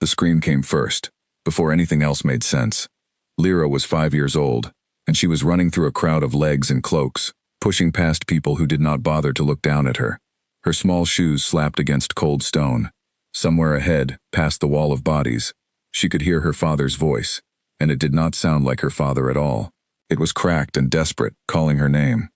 The scream came first, before anything else made sense. Lyra was 5 years old, and she was running through a crowd of legs and cloaks, pushing past people who did not bother to look down at her. Her small shoes slapped against cold stone. Somewhere ahead, past the wall of bodies, she could hear her father's voice, and it did not sound like her father at all. It was cracked and desperate, calling her name.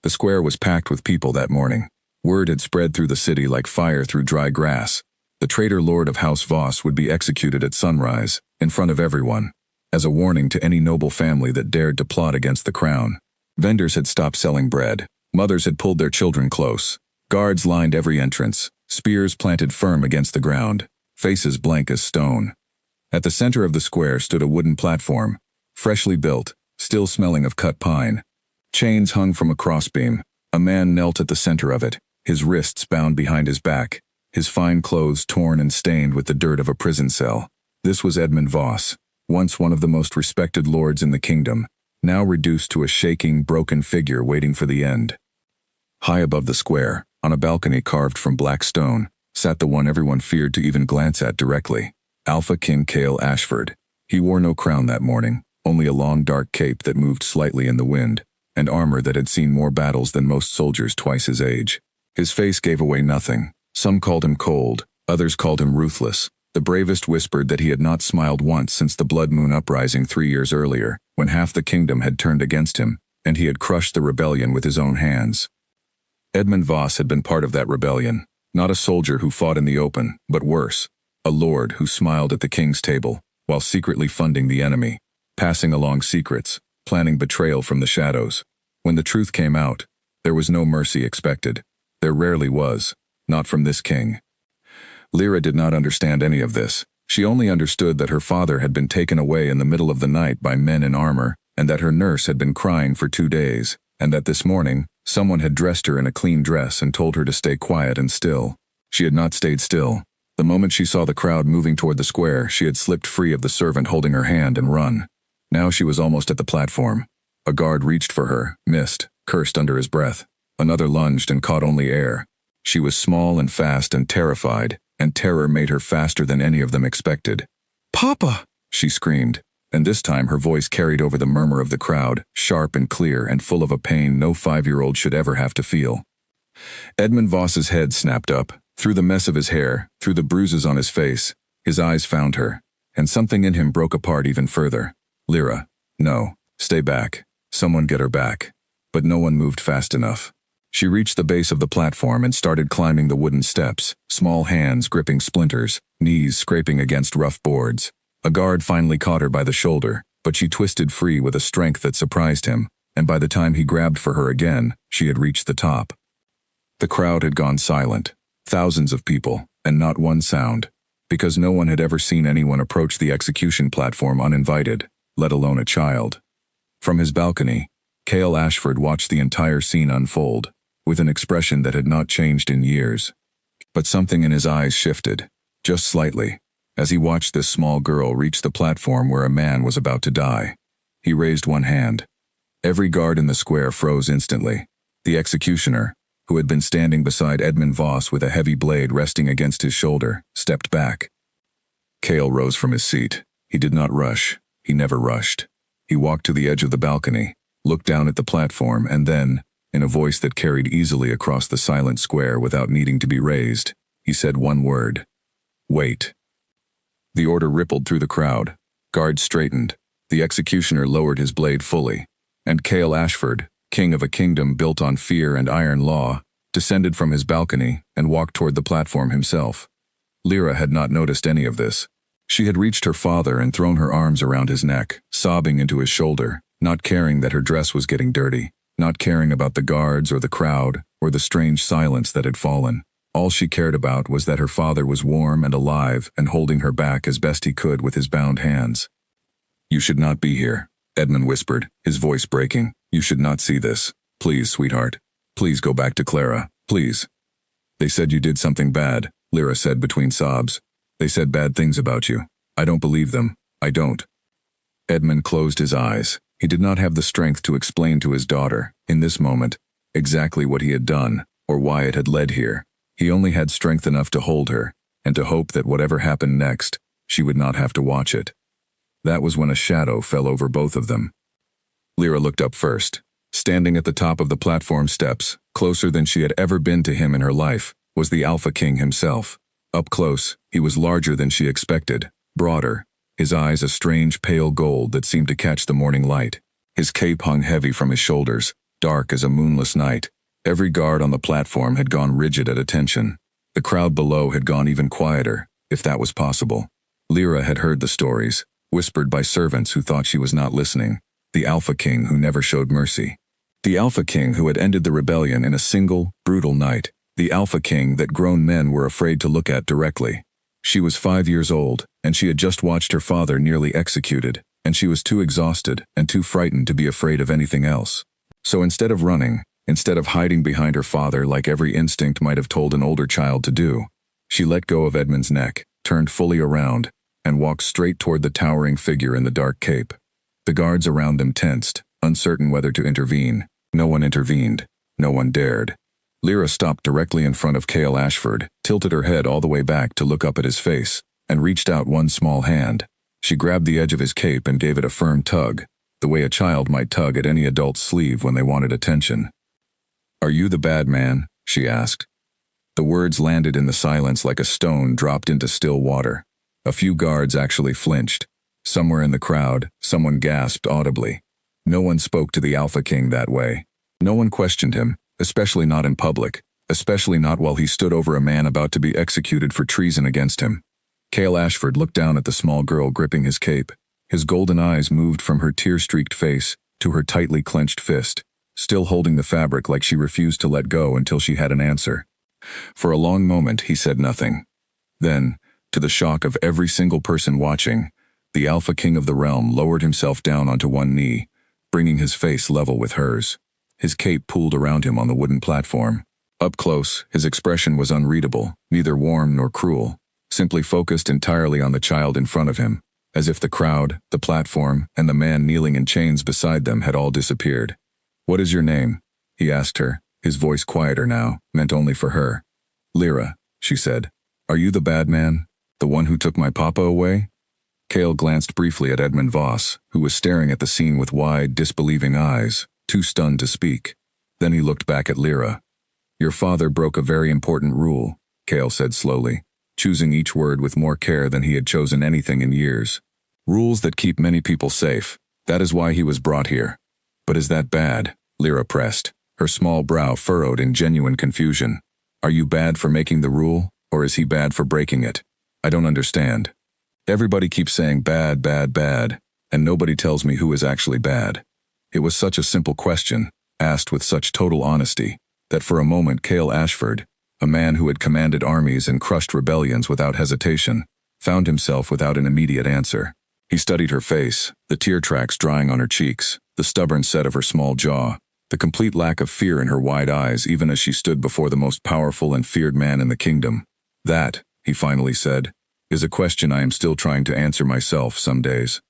The square was packed with people that morning. Word had spread through the city like fire through dry grass. The traitor lord of House Voss would be executed at sunrise, in front of everyone, as a warning to any noble family that dared to plot against the crown. Vendors had stopped selling bread. Mothers had pulled their children close. Guards lined every entrance, spears planted firm against the ground, faces blank as stone. At the center of the square stood a wooden platform, freshly built, still smelling of cut pine. Chains hung from a crossbeam. A man knelt at the center of it, his wrists bound behind his back, his fine clothes torn and stained with the dirt of a prison cell. This was Edmund Voss, once one of the most respected lords in the kingdom, now reduced to a shaking, broken figure waiting for the end. High above the square, on a balcony carved from black stone, sat the one everyone feared to even glance at directly, Alpha King Cale Ashford. He wore no crown that morning, only a long dark cape that moved slightly in the wind, and armor that had seen more battles than most soldiers twice his age. His face gave away nothing. Some called him cold, others called him ruthless. The bravest whispered that he had not smiled once since the Blood Moon uprising 3 years earlier, when half the kingdom had turned against him, and he had crushed the rebellion with his own hands. Edmund Voss had been part of that rebellion, not a soldier who fought in the open, but worse, a lord who smiled at the king's table, while secretly funding the enemy, passing along secrets, planning betrayal from the shadows. When the truth came out, there was no mercy expected. There rarely was, not from this king. Lyra did not understand any of this. She only understood that her father had been taken away in the middle of the night by men in armor, and that her nurse had been crying for 2 days, and that this morning, someone had dressed her in a clean dress and told her to stay quiet and still. She had not stayed still. The moment she saw the crowd moving toward the square, she had slipped free of the servant holding her hand and run. Now she was almost at the platform. A guard reached for her, missed, cursed under his breath. Another lunged and caught only air. She was small and fast and terrified, and terror made her faster than any of them expected. "Papa!" she screamed, and this time her voice carried over the murmur of the crowd, sharp and clear and full of a pain no 5-year-old should ever have to feel. Edmund Voss's head snapped up. Through the mess of his hair, through the bruises on his face, his eyes found her, and something in him broke apart even further. Lyra, no, stay back. Someone get her back. But no one moved fast enough. She reached the base of the platform and started climbing the wooden steps, small hands gripping splinters, knees scraping against rough boards. A guard finally caught her by the shoulder, but she twisted free with a strength that surprised him, and by the time he grabbed for her again, she had reached the top. The crowd had gone silent. Thousands of people, and not one sound, because no one had ever seen anyone approach the execution platform uninvited, let alone a child. From his balcony, Cale Ashford watched the entire scene unfold, with an expression that had not changed in years. But something in his eyes shifted, just slightly, as he watched this small girl reach the platform where a man was about to die. He raised one hand. Every guard in the square froze instantly. The executioner, who had been standing beside Edmund Voss with a heavy blade resting against his shoulder, stepped back. Cale rose from his seat. He did not rush. He never rushed. He walked to the edge of the balcony, looked down at the platform, and then, in a voice that carried easily across the silent square without needing to be raised, he said one word: "Wait." The order rippled through the crowd. Guards straightened. The executioner lowered his blade fully, and Cale Ashford, king of a kingdom built on fear and iron law, descended from his balcony and walked toward the platform himself. Lyra had not noticed any of this. She had reached her father and thrown her arms around his neck, sobbing into his shoulder, not caring that her dress was getting dirty, not caring about the guards or the crowd or the strange silence that had fallen. All she cared about was that her father was warm and alive and holding her back as best he could with his bound hands. "You should not be here," Edmund whispered, his voice breaking. "You should not see this. Please, sweetheart. Please go back to Clara. Please." "They said you did something bad," Lyra said between sobs. "They said bad things about you. I don't believe them. I don't." Edmund closed his eyes. He did not have the strength to explain to his daughter, in this moment, exactly what he had done, or why it had led here. He only had strength enough to hold her, and to hope that whatever happened next, she would not have to watch it. That was when a shadow fell over both of them. Lyra looked up first. Standing at the top of the platform steps, closer than she had ever been to him in her life, was the Alpha King himself. Up close, he was larger than she expected, broader, his eyes a strange pale gold that seemed to catch the morning light. His cape hung heavy from his shoulders, dark as a moonless night. Every guard on the platform had gone rigid at attention. The crowd below had gone even quieter, if that was possible. Lyra had heard the stories, whispered by servants who thought she was not listening. The Alpha King who never showed mercy. The Alpha King who had ended the rebellion in a single, brutal night. The Alpha King that grown men were afraid to look at directly. She was 5 years old, and she had just watched her father nearly executed, and she was too exhausted and too frightened to be afraid of anything else. So instead of running, instead of hiding behind her father like every instinct might have told an older child to do, she let go of Edmund's neck, turned fully around, and walked straight toward the towering figure in the dark cape. The guards around them tensed, uncertain whether to intervene. No one intervened. No one dared. Lyra stopped directly in front of Cale Ashford, tilted her head all the way back to look up at his face, and reached out one small hand. She grabbed the edge of his cape and gave it a firm tug, the way a child might tug at any adult's sleeve when they wanted attention. "Are you the bad man?" she asked. The words landed in the silence like a stone dropped into still water. A few guards actually flinched. Somewhere in the crowd, someone gasped audibly. No one spoke to the Alpha King that way. No one questioned him, especially not in public, especially not while he stood over a man about to be executed for treason against him. Cale Ashford looked down at the small girl gripping his cape. His golden eyes moved from her tear-streaked face to her tightly clenched fist, still holding the fabric like she refused to let go until she had an answer. For a long moment he said nothing. Then, to the shock of every single person watching, the Alpha King of the realm lowered himself down onto one knee, bringing his face level with hers. His cape pooled around him on the wooden platform. Up close, his expression was unreadable, neither warm nor cruel, simply focused entirely on the child in front of him, as if the crowd, the platform, and the man kneeling in chains beside them had all disappeared. "What is your name?" he asked her, his voice quieter now, meant only for her. "Lyra," she said. "Are you the bad man? The one who took my papa away?" Cale glanced briefly at Edmund Voss, who was staring at the scene with wide, disbelieving eyes, too stunned to speak. Then he looked back at Lyra. "Your father broke a very important rule," Cale said slowly, choosing each word with more care than he had chosen anything in years. "Rules that keep many people safe. That is why he was brought here." "But is that bad?" Lyra pressed, her small brow furrowed in genuine confusion. "Are you bad for making the rule, or is he bad for breaking it? I don't understand. Everybody keeps saying bad, bad, bad, and nobody tells me who is actually bad." It was such a simple question, asked with such total honesty, that for a moment Cale Ashford, a man who had commanded armies and crushed rebellions without hesitation, found himself without an immediate answer. He studied her face, the tear tracks drying on her cheeks, the stubborn set of her small jaw, the complete lack of fear in her wide eyes even as she stood before the most powerful and feared man in the kingdom. "That," he finally said, "is a question I am still trying to answer myself some days."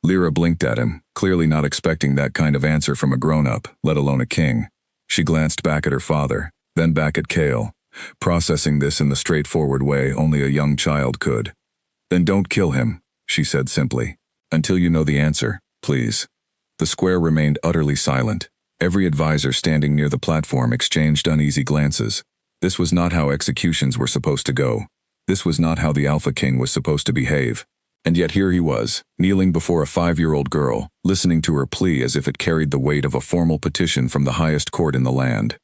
Lyra blinked at him, clearly not expecting that kind of answer from a grown-up, let alone a king. She glanced back at her father, then back at Cale, processing this in the straightforward way only a young child could. "Then don't kill him," she said simply. "Until you know the answer, please." The square remained utterly silent. Every advisor standing near the platform exchanged uneasy glances. This was not how executions were supposed to go. This was not how the Alpha King was supposed to behave. And yet here he was, kneeling before a 5-year-old girl, listening to her plea as if it carried the weight of a formal petition from the highest court in the land.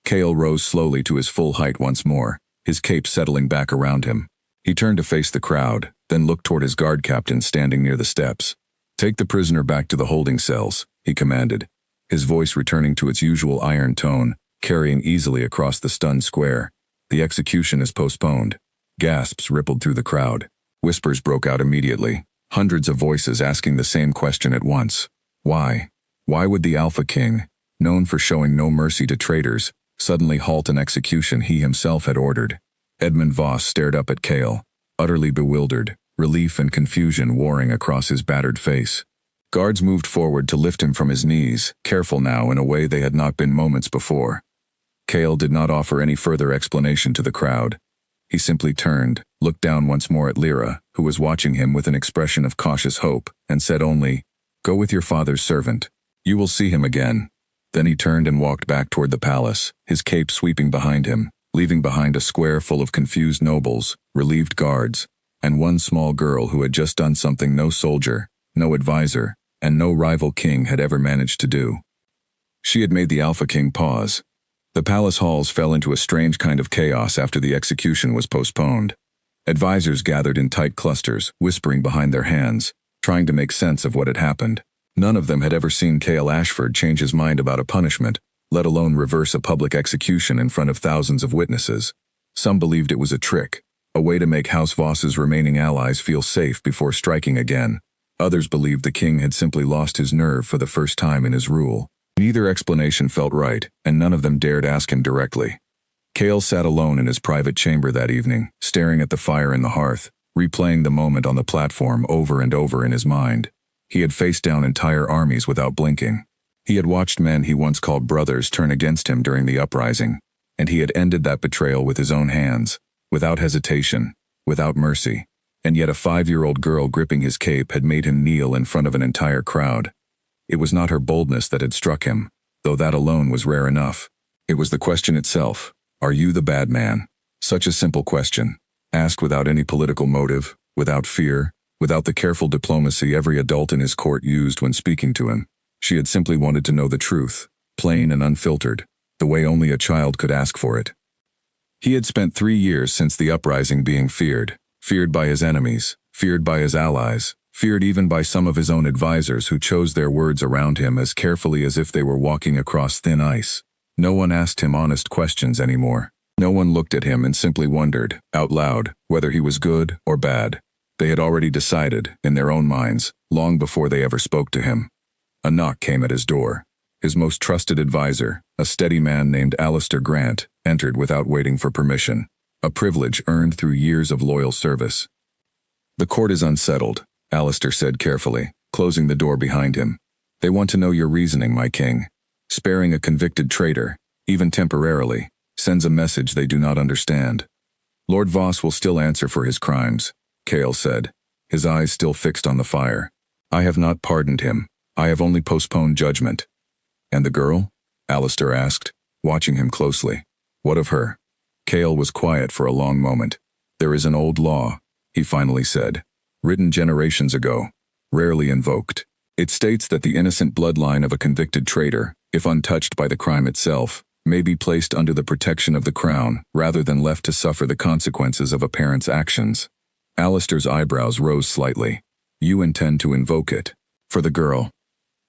Cale rose slowly to his full height once more, his cape settling back around him. He turned to face the crowd, then looked toward his guard captain standing near the steps. "Take the prisoner back to the holding cells," he commanded, his voice returning to its usual iron tone, carrying easily across the stunned square. "The execution is postponed." Gasps rippled through the crowd. Whispers broke out immediately, hundreds of voices asking the same question at once. Why? Why would the Alpha King, known for showing no mercy to traitors, suddenly halt an execution he himself had ordered? Edmund Voss stared up at Cale, utterly bewildered, relief and confusion warring across his battered face. Guards moved forward to lift him from his knees, careful now in a way they had not been moments before. Cale did not offer any further explanation to the crowd. He simply turned, looked down once more at Lyra, who was watching him with an expression of cautious hope, and said only, "Go with your father's servant. You will see him again." Then he turned and walked back toward the palace, his cape sweeping behind him, leaving behind a square full of confused nobles, relieved guards, and one small girl who had just done something no soldier, no advisor, and no rival king had ever managed to do. She had made the Alpha King pause. The palace halls fell into a strange kind of chaos after the execution was postponed. Advisors gathered in tight clusters, whispering behind their hands, trying to make sense of what had happened. None of them had ever seen Cale Ashford change his mind about a punishment, let alone reverse a public execution in front of thousands of witnesses. Some believed it was a trick, a way to make House Voss's remaining allies feel safe before striking again. Others believed the king had simply lost his nerve for the first time in his rule. Neither explanation felt right, and none of them dared ask him directly. Cale sat alone in his private chamber that evening, staring at the fire in the hearth, replaying the moment on the platform over and over in his mind. He had faced down entire armies without blinking. He had watched men he once called brothers turn against him during the uprising, and he had ended that betrayal with his own hands, without hesitation, without mercy. And yet a 5-year-old girl gripping his cape had made him kneel in front of an entire crowd. It was not her boldness that had struck him, though that alone was rare enough. It was the question itself. Are you the bad man? Such a simple question, asked without any political motive, without fear, without the careful diplomacy every adult in his court used when speaking to him. She had simply wanted to know the truth, plain and unfiltered, the way only a child could ask for it. He had spent 3 years since the uprising being feared by his enemies, feared by his allies, feared even by some of his own advisors who chose their words around him as carefully as if they were walking across thin ice. No one asked him honest questions anymore. No one looked at him and simply wondered, out loud, whether he was good or bad. They had already decided, in their own minds, long before they ever spoke to him. A knock came at his door. His most trusted advisor, a steady man named Alistair Grant, entered without waiting for permission, a privilege earned through years of loyal service. "The court is unsettled," Alistair said carefully, closing the door behind him. "They want to know your reasoning, my king. Sparing a convicted traitor, even temporarily, sends a message they do not understand." "Lord Voss will still answer for his crimes," Cale said, his eyes still fixed on the fire. "I have not pardoned him. I have only postponed judgment." "And the girl?" Alistair asked, watching him closely. "What of her?" Cale was quiet for a long moment. "There is an old law," he finally said, "written generations ago, rarely invoked. It states that the innocent bloodline of a convicted traitor, if untouched by the crime itself, may be placed under the protection of the crown rather than left to suffer the consequences of a parent's actions." Alistair's eyebrows rose slightly. "You intend to invoke it. For the girl?"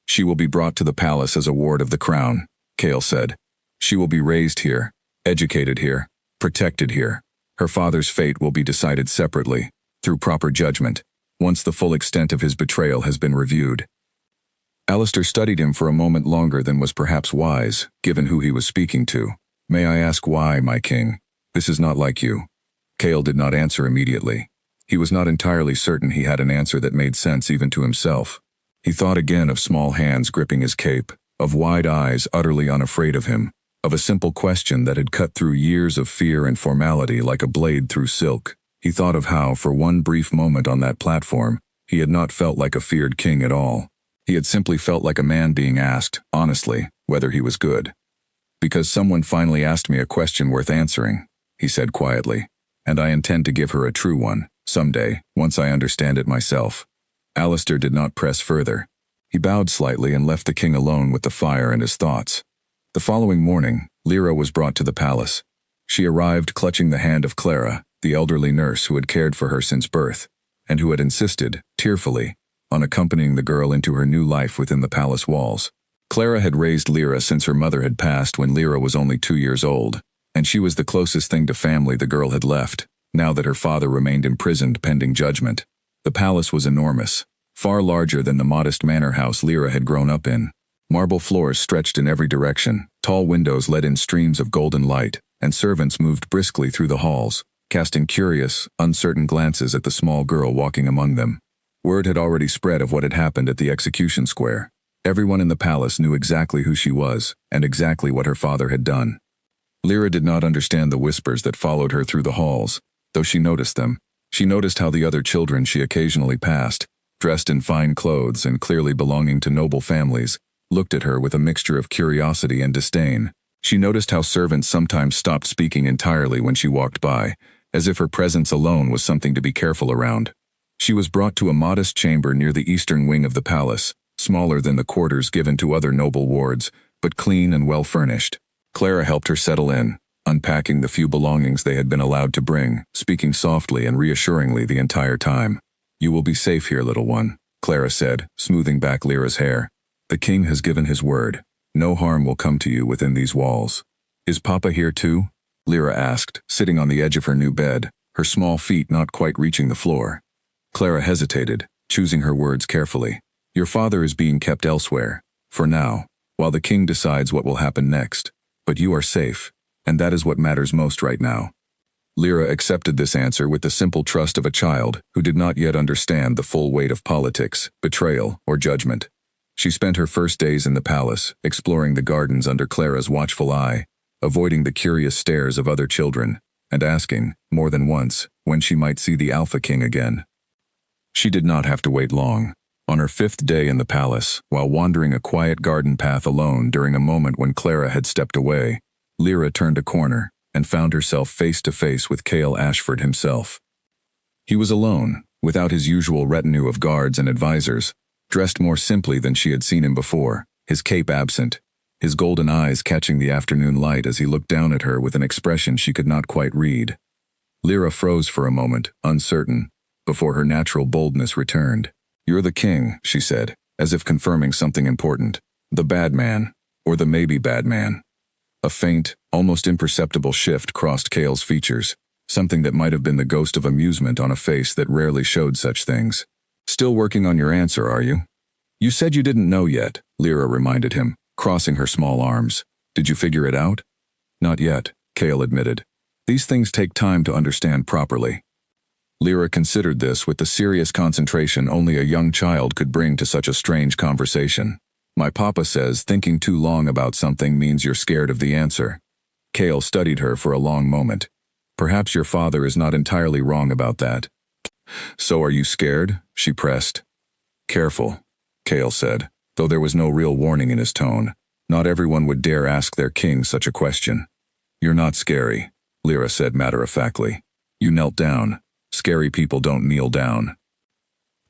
"She will be brought to the palace as a ward of the crown," Cale said. "She will be raised here, educated here, protected here. Her father's fate will be decided separately, through proper judgment, once the full extent of his betrayal has been reviewed." Alistair studied him for a moment longer than was perhaps wise, given who he was speaking to. "May I ask why, my king? This is not like you." Cale did not answer immediately. He was not entirely certain he had an answer that made sense even to himself. He thought again of small hands gripping his cape, of wide eyes utterly unafraid of him, of a simple question that had cut through years of fear and formality like a blade through silk. He thought of how, for one brief moment on that platform, he had not felt like a feared king at all. He had simply felt like a man being asked, honestly, whether he was good. "Because someone finally asked me a question worth answering," he said quietly, "and I intend to give her a true one, someday, once I understand it myself." Alistair did not press further. He bowed slightly and left the king alone with the fire and his thoughts. The following morning, Lyra was brought to the palace. She arrived clutching the hand of Clara, the elderly nurse who had cared for her since birth, and who had insisted, tearfully, on accompanying the girl into her new life within the palace walls. Clara had raised Lyra since her mother had passed when Lyra was only 2 years old, and she was the closest thing to family the girl had left, now that her father remained imprisoned pending judgment. The palace was enormous, far larger than the modest manor house Lyra had grown up in. Marble floors stretched in every direction, tall windows let in streams of golden light, and servants moved briskly through the halls, casting curious, uncertain glances at the small girl walking among them. Word had already spread of what had happened at the execution square. Everyone in the palace knew exactly who she was, and exactly what her father had done. Lyra did not understand the whispers that followed her through the halls, though she noticed them. She noticed how the other children she occasionally passed, dressed in fine clothes and clearly belonging to noble families, looked at her with a mixture of curiosity and disdain. She noticed how servants sometimes stopped speaking entirely when she walked by, as if her presence alone was something to be careful around. She was brought to a modest chamber near the eastern wing of the palace, smaller than the quarters given to other noble wards, but clean and well furnished. Clara helped her settle in, unpacking the few belongings they had been allowed to bring, speaking softly and reassuringly the entire time. "You will be safe here, little one," Clara said, smoothing back Lyra's hair. "The king has given his word. No harm will come to you within these walls." "Is Papa here too?" Lyra asked, sitting on the edge of her new bed, her small feet not quite reaching the floor. Clara hesitated, choosing her words carefully. "Your father is being kept elsewhere, for now, while the king decides what will happen next. But you are safe, and that is what matters most right now." Lyra accepted this answer with the simple trust of a child who did not yet understand the full weight of politics, betrayal, or judgment. She spent her first days in the palace, exploring the gardens under Clara's watchful eye, avoiding the curious stares of other children, and asking, more than once, when she might see the Alpha King again. She did not have to wait long. On her 5th day in the palace, while wandering a quiet garden path alone during a moment when Clara had stepped away, Lyra turned a corner and found herself face to face with Cale Ashford himself. He was alone, without his usual retinue of guards and advisors, dressed more simply than she had seen him before, his cape absent, his golden eyes catching the afternoon light as he looked down at her with an expression she could not quite read. Lyra froze for a moment, uncertain, before her natural boldness returned. "You're the king," she said, as if confirming something important. "The bad man, or the maybe bad man." A faint, almost imperceptible shift crossed Cale's features, something that might have been the ghost of amusement on a face that rarely showed such things. "Still working on your answer, are you?" "You said you didn't know yet," Lyra reminded him, crossing her small arms. "Did you figure it out?" "Not yet," Cale admitted. "These things take time to understand properly." Lyra considered this with the serious concentration only a young child could bring to such a strange conversation. "My papa says thinking too long about something means you're scared of the answer." Cale studied her for a long moment. "Perhaps your father is not entirely wrong about that." "So are you scared?" she pressed. "Careful," Cale said, though there was no real warning in his tone. Not everyone would dare ask their king such a question. "You're not scary," Lyra said matter-of-factly. "You knelt down. Scary people don't kneel down."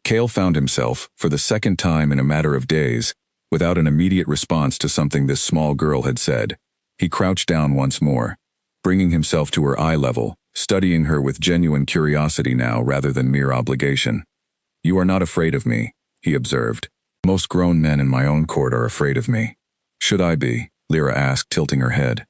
Cale found himself, for the second time in a matter of days, without an immediate response to something this small girl had said. He crouched down once more, bringing himself to her eye level, studying her with genuine curiosity now rather than mere obligation. "You are not afraid of me," he observed. "Most grown men in my own court are afraid of me." "Should I be?" Lyra asked, tilting her head.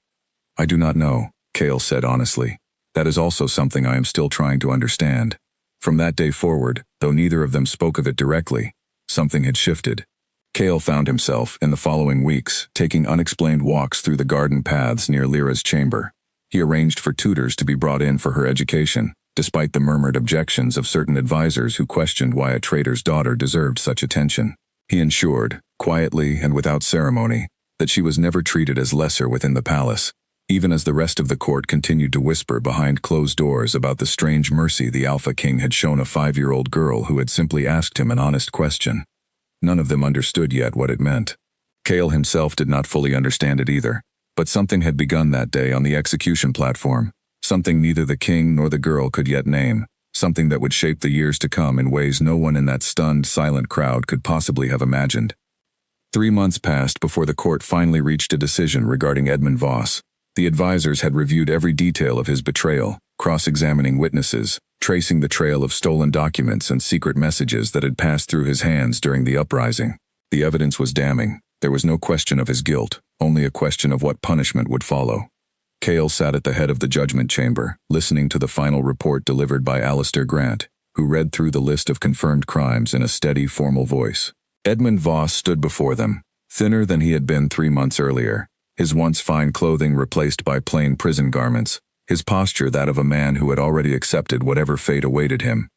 "I do not know," Cale said honestly. "That is also something I am still trying to understand." From that day forward, though neither of them spoke of it directly, something had shifted. Cale found himself, in the following weeks, taking unexplained walks through the garden paths near Lyra's chamber. He arranged for tutors to be brought in for her education, despite the murmured objections of certain advisors who questioned why a traitor's daughter deserved such attention. He ensured, quietly and without ceremony, that she was never treated as lesser within the palace, even as the rest of the court continued to whisper behind closed doors about the strange mercy the Alpha King had shown a 5-year-old girl who had simply asked him an honest question. None of them understood yet what it meant. Cale himself did not fully understand it either, but something had begun that day on the execution platform, something neither the king nor the girl could yet name, something that would shape the years to come in ways no one in that stunned, silent crowd could possibly have imagined. 3 months passed before the court finally reached a decision regarding Edmund Voss. The advisors had reviewed every detail of his betrayal, cross-examining witnesses, tracing the trail of stolen documents and secret messages that had passed through his hands during the uprising. The evidence was damning. There was no question of his guilt, only a question of what punishment would follow. Cale sat at the head of the judgment chamber, listening to the final report delivered by Alistair Grant, who read through the list of confirmed crimes in a steady, formal voice. Edmund Voss stood before them, thinner than he had been 3 months earlier, his once fine clothing replaced by plain prison garments, his posture that of a man who had already accepted whatever fate awaited him.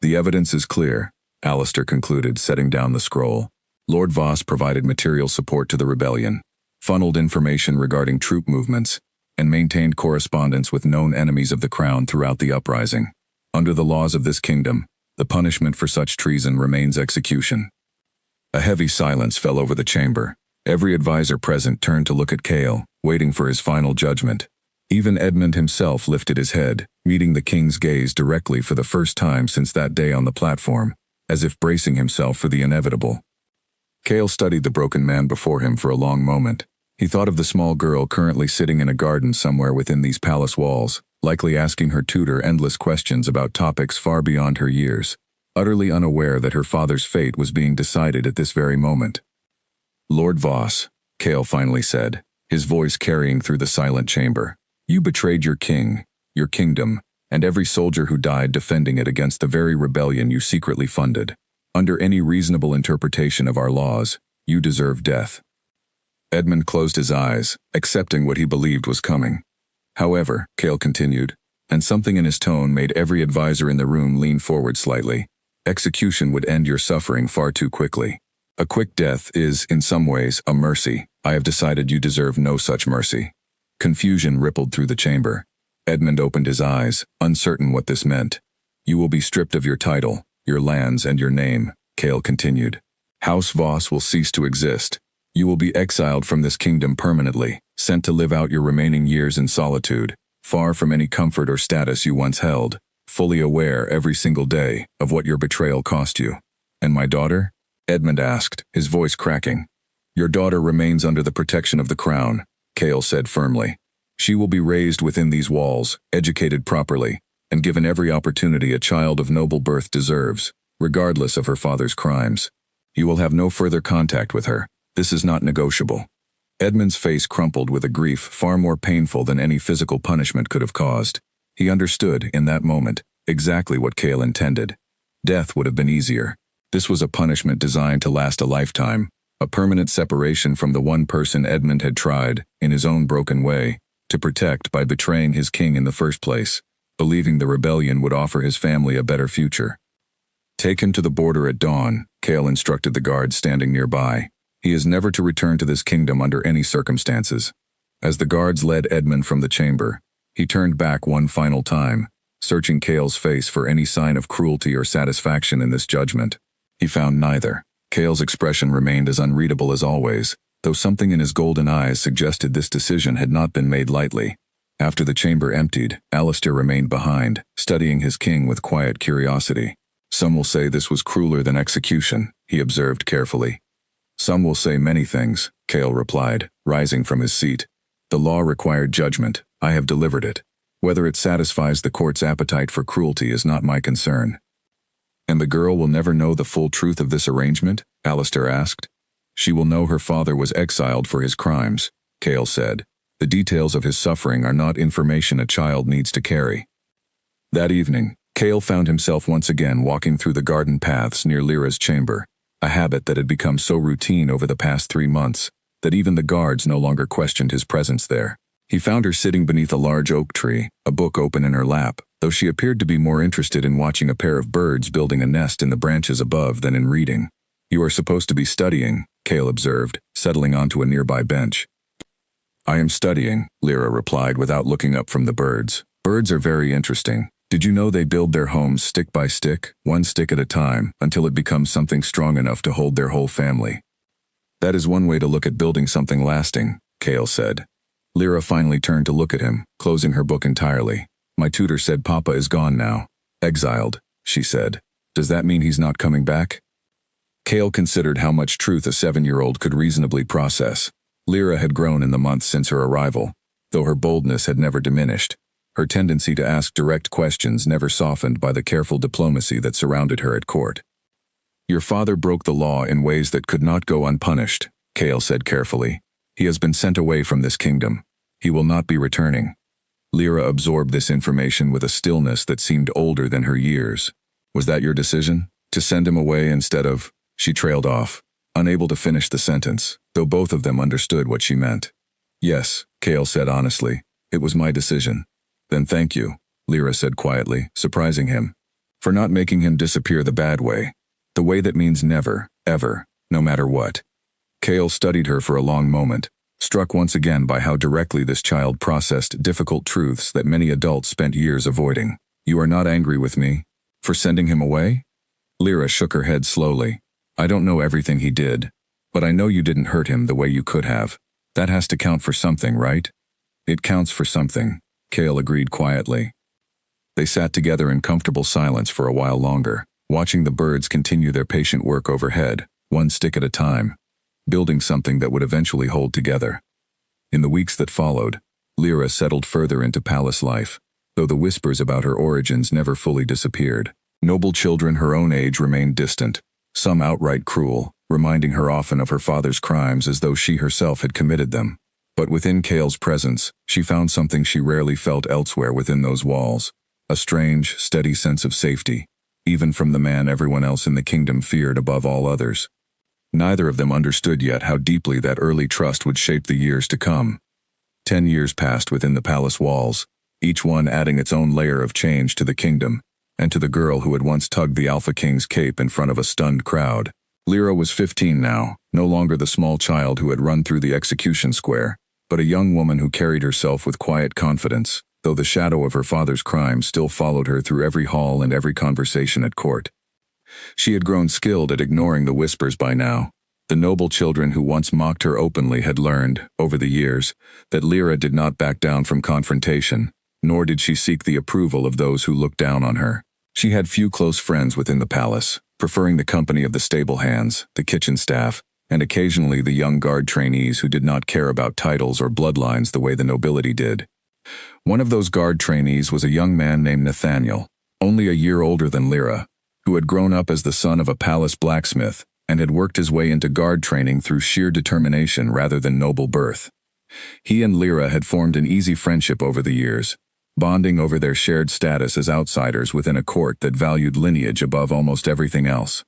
"The evidence is clear," Alistair concluded, setting down the scroll. "Lord Voss provided material support to the rebellion, funneled information regarding troop movements, and maintained correspondence with known enemies of the crown throughout the uprising. Under the laws of this kingdom, the punishment for such treason remains execution. A heavy silence fell over the chamber. Every advisor present turned to look at Cale, waiting for his final judgment. Even Edmund himself lifted his head, meeting the king's gaze directly for the first time since that day on the platform, as if bracing himself for the inevitable. Cale studied the broken man before him for a long moment. He thought of the small girl currently sitting in a garden somewhere within these palace walls, likely asking her tutor endless questions about topics far beyond her years, utterly unaware that her father's fate was being decided at this very moment. "Lord Voss," Cale finally said, his voice carrying through the silent chamber, "you betrayed your king, your kingdom, and every soldier who died defending it against the very rebellion you secretly funded. Under any reasonable interpretation of our laws, you deserve death." Edmund closed his eyes, accepting what he believed was coming. "However," Cale continued, and something in his tone made every advisor in the room lean forward slightly, "execution would end your suffering far too quickly. A quick death is, in some ways, a mercy. I have decided you deserve no such mercy." Confusion rippled through the chamber. Edmund opened his eyes, uncertain what this meant. "You will be stripped of your title, your lands, and your name," Cale continued. "House Voss will cease to exist. You will be exiled from this kingdom permanently, sent to live out your remaining years in solitude, far from any comfort or status you once held, fully aware every single day of what your betrayal cost you." "And my daughter?" Edmund asked, his voice cracking. "Your daughter remains under the protection of the crown," Cale said firmly. "She will be raised within these walls, educated properly, and given every opportunity a child of noble birth deserves, regardless of her father's crimes. You will have no further contact with her. This is not negotiable." Edmund's face crumpled with a grief far more painful than any physical punishment could have caused. He understood, in that moment, exactly what Cale intended. Death would have been easier. This was a punishment designed to last a lifetime, a permanent separation from the one person Edmund had tried, in his own broken way, to protect by betraying his king in the first place, believing the rebellion would offer his family a better future. "Take him to the border at dawn," Cale instructed the guards standing nearby. "He is never to return to this kingdom under any circumstances." As the guards led Edmund from the chamber, he turned back one final time, searching Cale's face for any sign of cruelty or satisfaction in this judgment. He found neither. Cale's expression remained as unreadable as always, though something in his golden eyes suggested this decision had not been made lightly. After the chamber emptied, Alistair remained behind, studying his king with quiet curiosity. "Some will say this was crueler than execution," he observed carefully. "Some will say many things," Cale replied, rising from his seat. "The law required judgment. I have delivered it. Whether it satisfies the court's appetite for cruelty is not my concern." "And the girl will never know the full truth of this arrangement?" Alistair asked. "She will know her father was exiled for his crimes," Cale said. "The details of his suffering are not information a child needs to carry." That evening, Cale found himself once again walking through the garden paths near Lyra's chamber, a habit that had become so routine over the past 3 months that even the guards no longer questioned his presence there. He found her sitting beneath a large oak tree, a book open in her lap, though she appeared to be more interested in watching a pair of birds building a nest in the branches above than in reading. "You are supposed to be studying," Cale observed, settling onto a nearby bench. "I am studying," Lyra replied without looking up from the birds. "Birds are very interesting. Did you know they build their homes stick by stick, one stick at a time, until it becomes something strong enough to hold their whole family?" "That is one way to look at building something lasting," Cale said. Lyra finally turned to look at him, closing her book entirely. "My tutor said Papa is gone now. Exiled," she said. "Does that mean he's not coming back?" Cale considered how much truth a 7-year-old could reasonably process. Lyra had grown in the months since her arrival, though her boldness had never diminished. Her tendency to ask direct questions never softened by the careful diplomacy that surrounded her at court. "Your father broke the law in ways that could not go unpunished," Cale said carefully. "He has been sent away from this kingdom. He will not be returning." Lyra absorbed this information with a stillness that seemed older than her years. "Was that your decision? To send him away instead of—" She trailed off, unable to finish the sentence, though both of them understood what she meant. "Yes," Cale said honestly. "It was my decision." "Then thank you," Lyra said quietly, surprising him, "for not making him disappear the bad way. The way that means never, ever, no matter what." Cale studied her for a long moment, struck once again by how directly this child processed difficult truths that many adults spent years avoiding. "You are not angry with me for sending him away?" Lyra shook her head slowly. "I don't know everything he did, but I know you didn't hurt him the way you could have. That has to count for something, right?" "It counts for something," Cale agreed quietly. They sat together in comfortable silence for a while longer, watching the birds continue their patient work overhead, one stick at a time, building something that would eventually hold together. In the weeks that followed, Lyra settled further into palace life, though the whispers about her origins never fully disappeared. Noble children her own age remained distant, some outright cruel, reminding her often of her father's crimes as though she herself had committed them. But within Cale's presence, she found something she rarely felt elsewhere within those walls, a strange, steady sense of safety, even from the man everyone else in the kingdom feared above all others. Neither of them understood yet how deeply that early trust would shape the years to come. 10 years passed within the palace walls, each one adding its own layer of change to the kingdom, and to the girl who had once tugged the Alpha King's cape in front of a stunned crowd. Lyra was 15 now, no longer the small child who had run through the execution square, but a young woman who carried herself with quiet confidence, though the shadow of her father's crimes still followed her through every hall and every conversation at court. She had grown skilled at ignoring the whispers by now. The noble children who once mocked her openly had learned, over the years, that Lyra did not back down from confrontation, nor did she seek the approval of those who looked down on her. She had few close friends within the palace, preferring the company of the stable hands, the kitchen staff, and occasionally the young guard trainees who did not care about titles or bloodlines the way the nobility did. One of those guard trainees was a young man named Nathaniel, only a year older than Lyra, who had grown up as the son of a palace blacksmith and had worked his way into guard training through sheer determination rather than noble birth. He and Lyra had formed an easy friendship over the years, bonding over their shared status as outsiders within a court that valued lineage above almost everything else.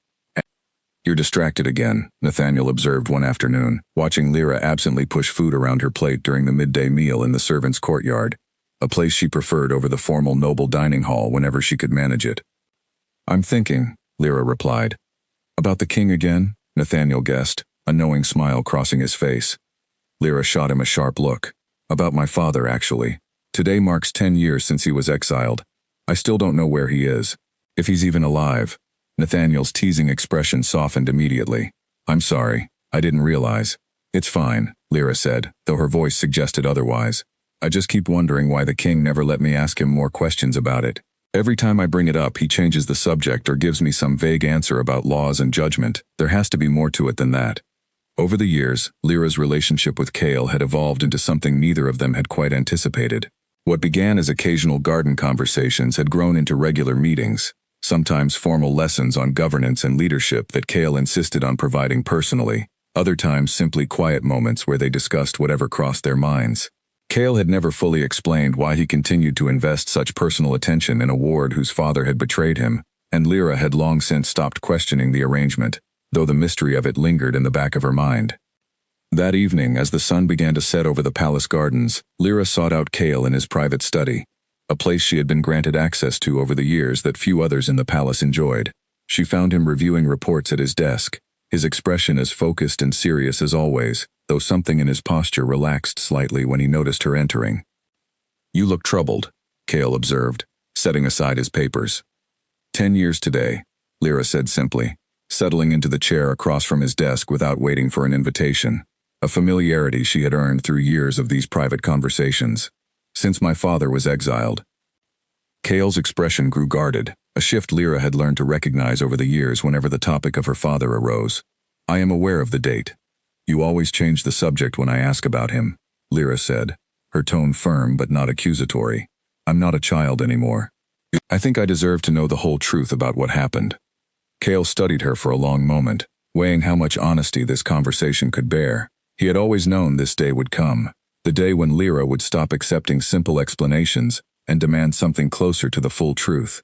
"You're distracted again," Nathaniel observed one afternoon, watching Lyra absently push food around her plate during the midday meal in the servants' courtyard, a place she preferred over the formal noble dining hall whenever she could manage it. "I'm thinking," Lyra replied. "About the king again?" Nathaniel guessed, a knowing smile crossing his face. Lyra shot him a sharp look. "About my father, actually. Today marks 10 years since he was exiled. I still don't know where he is, if he's even alive." Nathaniel's teasing expression softened immediately. "I'm sorry, I didn't realize." "It's fine," Lyra said, though her voice suggested otherwise. "I just keep wondering why the king never let me ask him more questions about it. Every time I bring it up, he changes the subject or gives me some vague answer about laws and judgment. There has to be more to it than that." Over the years, Lyra's relationship with Cale had evolved into something neither of them had quite anticipated. What began as occasional garden conversations had grown into regular meetings, sometimes formal lessons on governance and leadership that Cale insisted on providing personally, other times simply quiet moments where they discussed whatever crossed their minds. Cale had never fully explained why he continued to invest such personal attention in a ward whose father had betrayed him, and Lyra had long since stopped questioning the arrangement, though the mystery of it lingered in the back of her mind. That evening, as the sun began to set over the palace gardens, Lyra sought out Cale in his private study, a place she had been granted access to over the years that few others in the palace enjoyed. She found him reviewing reports at his desk, his expression as focused and serious as always, though something in his posture relaxed slightly when he noticed her entering. "You look troubled," Cale observed, setting aside his papers. 10 years today," Lyra said simply, settling into the chair across from his desk without waiting for an invitation, a familiarity she had earned through years of these private conversations. "Since my father was exiled." Cale's expression grew guarded, a shift Lyra had learned to recognize over the years whenever the topic of her father arose. "I am aware of the date. You always change the subject when I ask about him," Lyra said, her tone firm but not accusatory. "I'm not a child anymore. I think I deserve to know the whole truth about what happened." Cale studied her for a long moment, weighing how much honesty this conversation could bear. He had always known this day would come, the day when Lyra would stop accepting simple explanations and demand something closer to the full truth.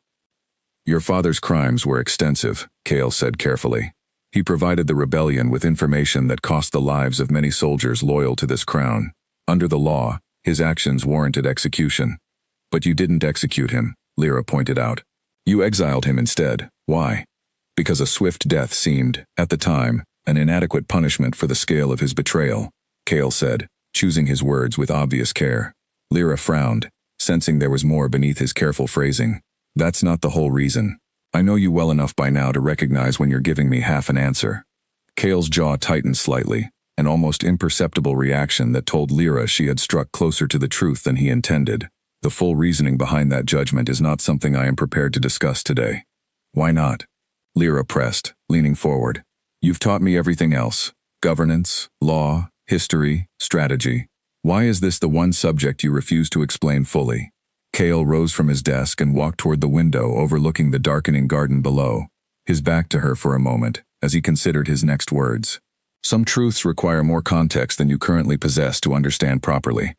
"Your father's crimes were extensive," Cale said carefully. "He provided the rebellion with information that cost the lives of many soldiers loyal to this crown. Under the law, his actions warranted execution. But you didn't execute him," Lyra pointed out. "You exiled him instead. Why?" "Because a swift death seemed, at the time, an inadequate punishment for the scale of his betrayal," Cale said, choosing his words with obvious care. Lyra frowned, sensing there was more beneath his careful phrasing. That's not the whole reason. I know you well enough by now to recognize when you're giving me half an answer. Cale's jaw tightened slightly, an almost imperceptible reaction that told Lyra she had struck closer to the truth than he intended. The full reasoning behind that judgment is not something I am prepared to discuss today. Why not? Lyra pressed, leaning forward. You've taught me everything else. Governance, law, history, strategy. Why is this the one subject you refuse to explain fully? Cale rose from his desk and walked toward the window overlooking the darkening garden below, his back to her for a moment, as he considered his next words. Some truths require more context than you currently possess to understand properly.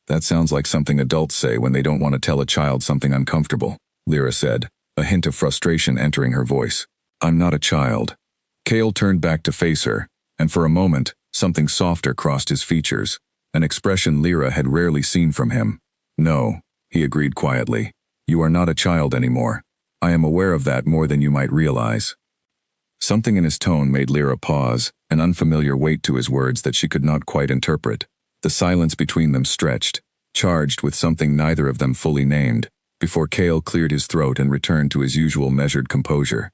That sounds like something adults say when they don't want to tell a child something uncomfortable, Lyra said, a hint of frustration entering her voice. I'm not a child. Cale turned back to face her, and for a moment, something softer crossed his features, an expression Lyra had rarely seen from him. No, he agreed quietly. You are not a child anymore. I am aware of that more than you might realize. Something in his tone made Lyra pause, an unfamiliar weight to his words that she could not quite interpret. The silence between them stretched, charged with something neither of them fully named, before Cale cleared his throat and returned to his usual measured composure.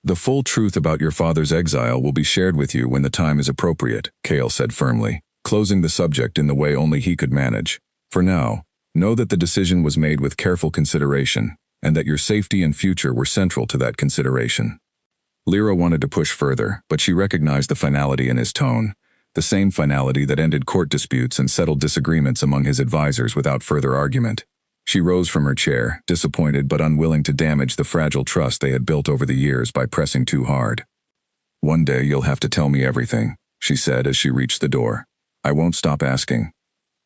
The full truth about your father's exile will be shared with you when the time is appropriate, Cale said firmly, closing the subject in the way only he could manage. For now, know that the decision was made with careful consideration, and that your safety and future were central to that consideration. Lyra wanted to push further, but she recognized the finality in his tone, the same finality that ended court disputes and settled disagreements among his advisors without further argument. She rose from her chair, disappointed but unwilling to damage the fragile trust they had built over the years by pressing too hard. One day you'll have to tell me everything, she said as she reached the door. I won't stop asking.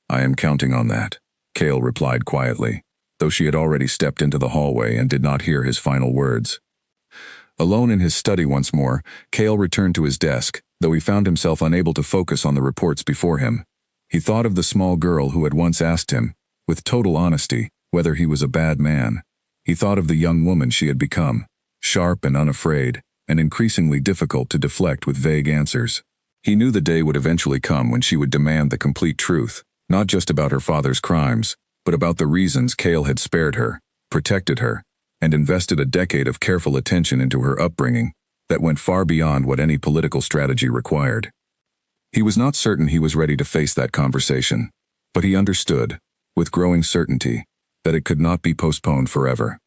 I am counting on that, Cale replied quietly, though she had already stepped into the hallway and did not hear his final words. Alone in his study once more, Cale returned to his desk, though he found himself unable to focus on the reports before him. He thought of the small girl who had once asked him, with total honesty, whether he was a bad man. He thought of the young woman she had become, sharp and unafraid, and increasingly difficult to deflect with vague answers. He knew the day would eventually come when she would demand the complete truth, not just about her father's crimes, but about the reasons Cale had spared her, protected her, and invested a decade of careful attention into her upbringing that went far beyond what any political strategy required. He was not certain he was ready to face that conversation, but he understood, with growing certainty, that it could not be postponed forever.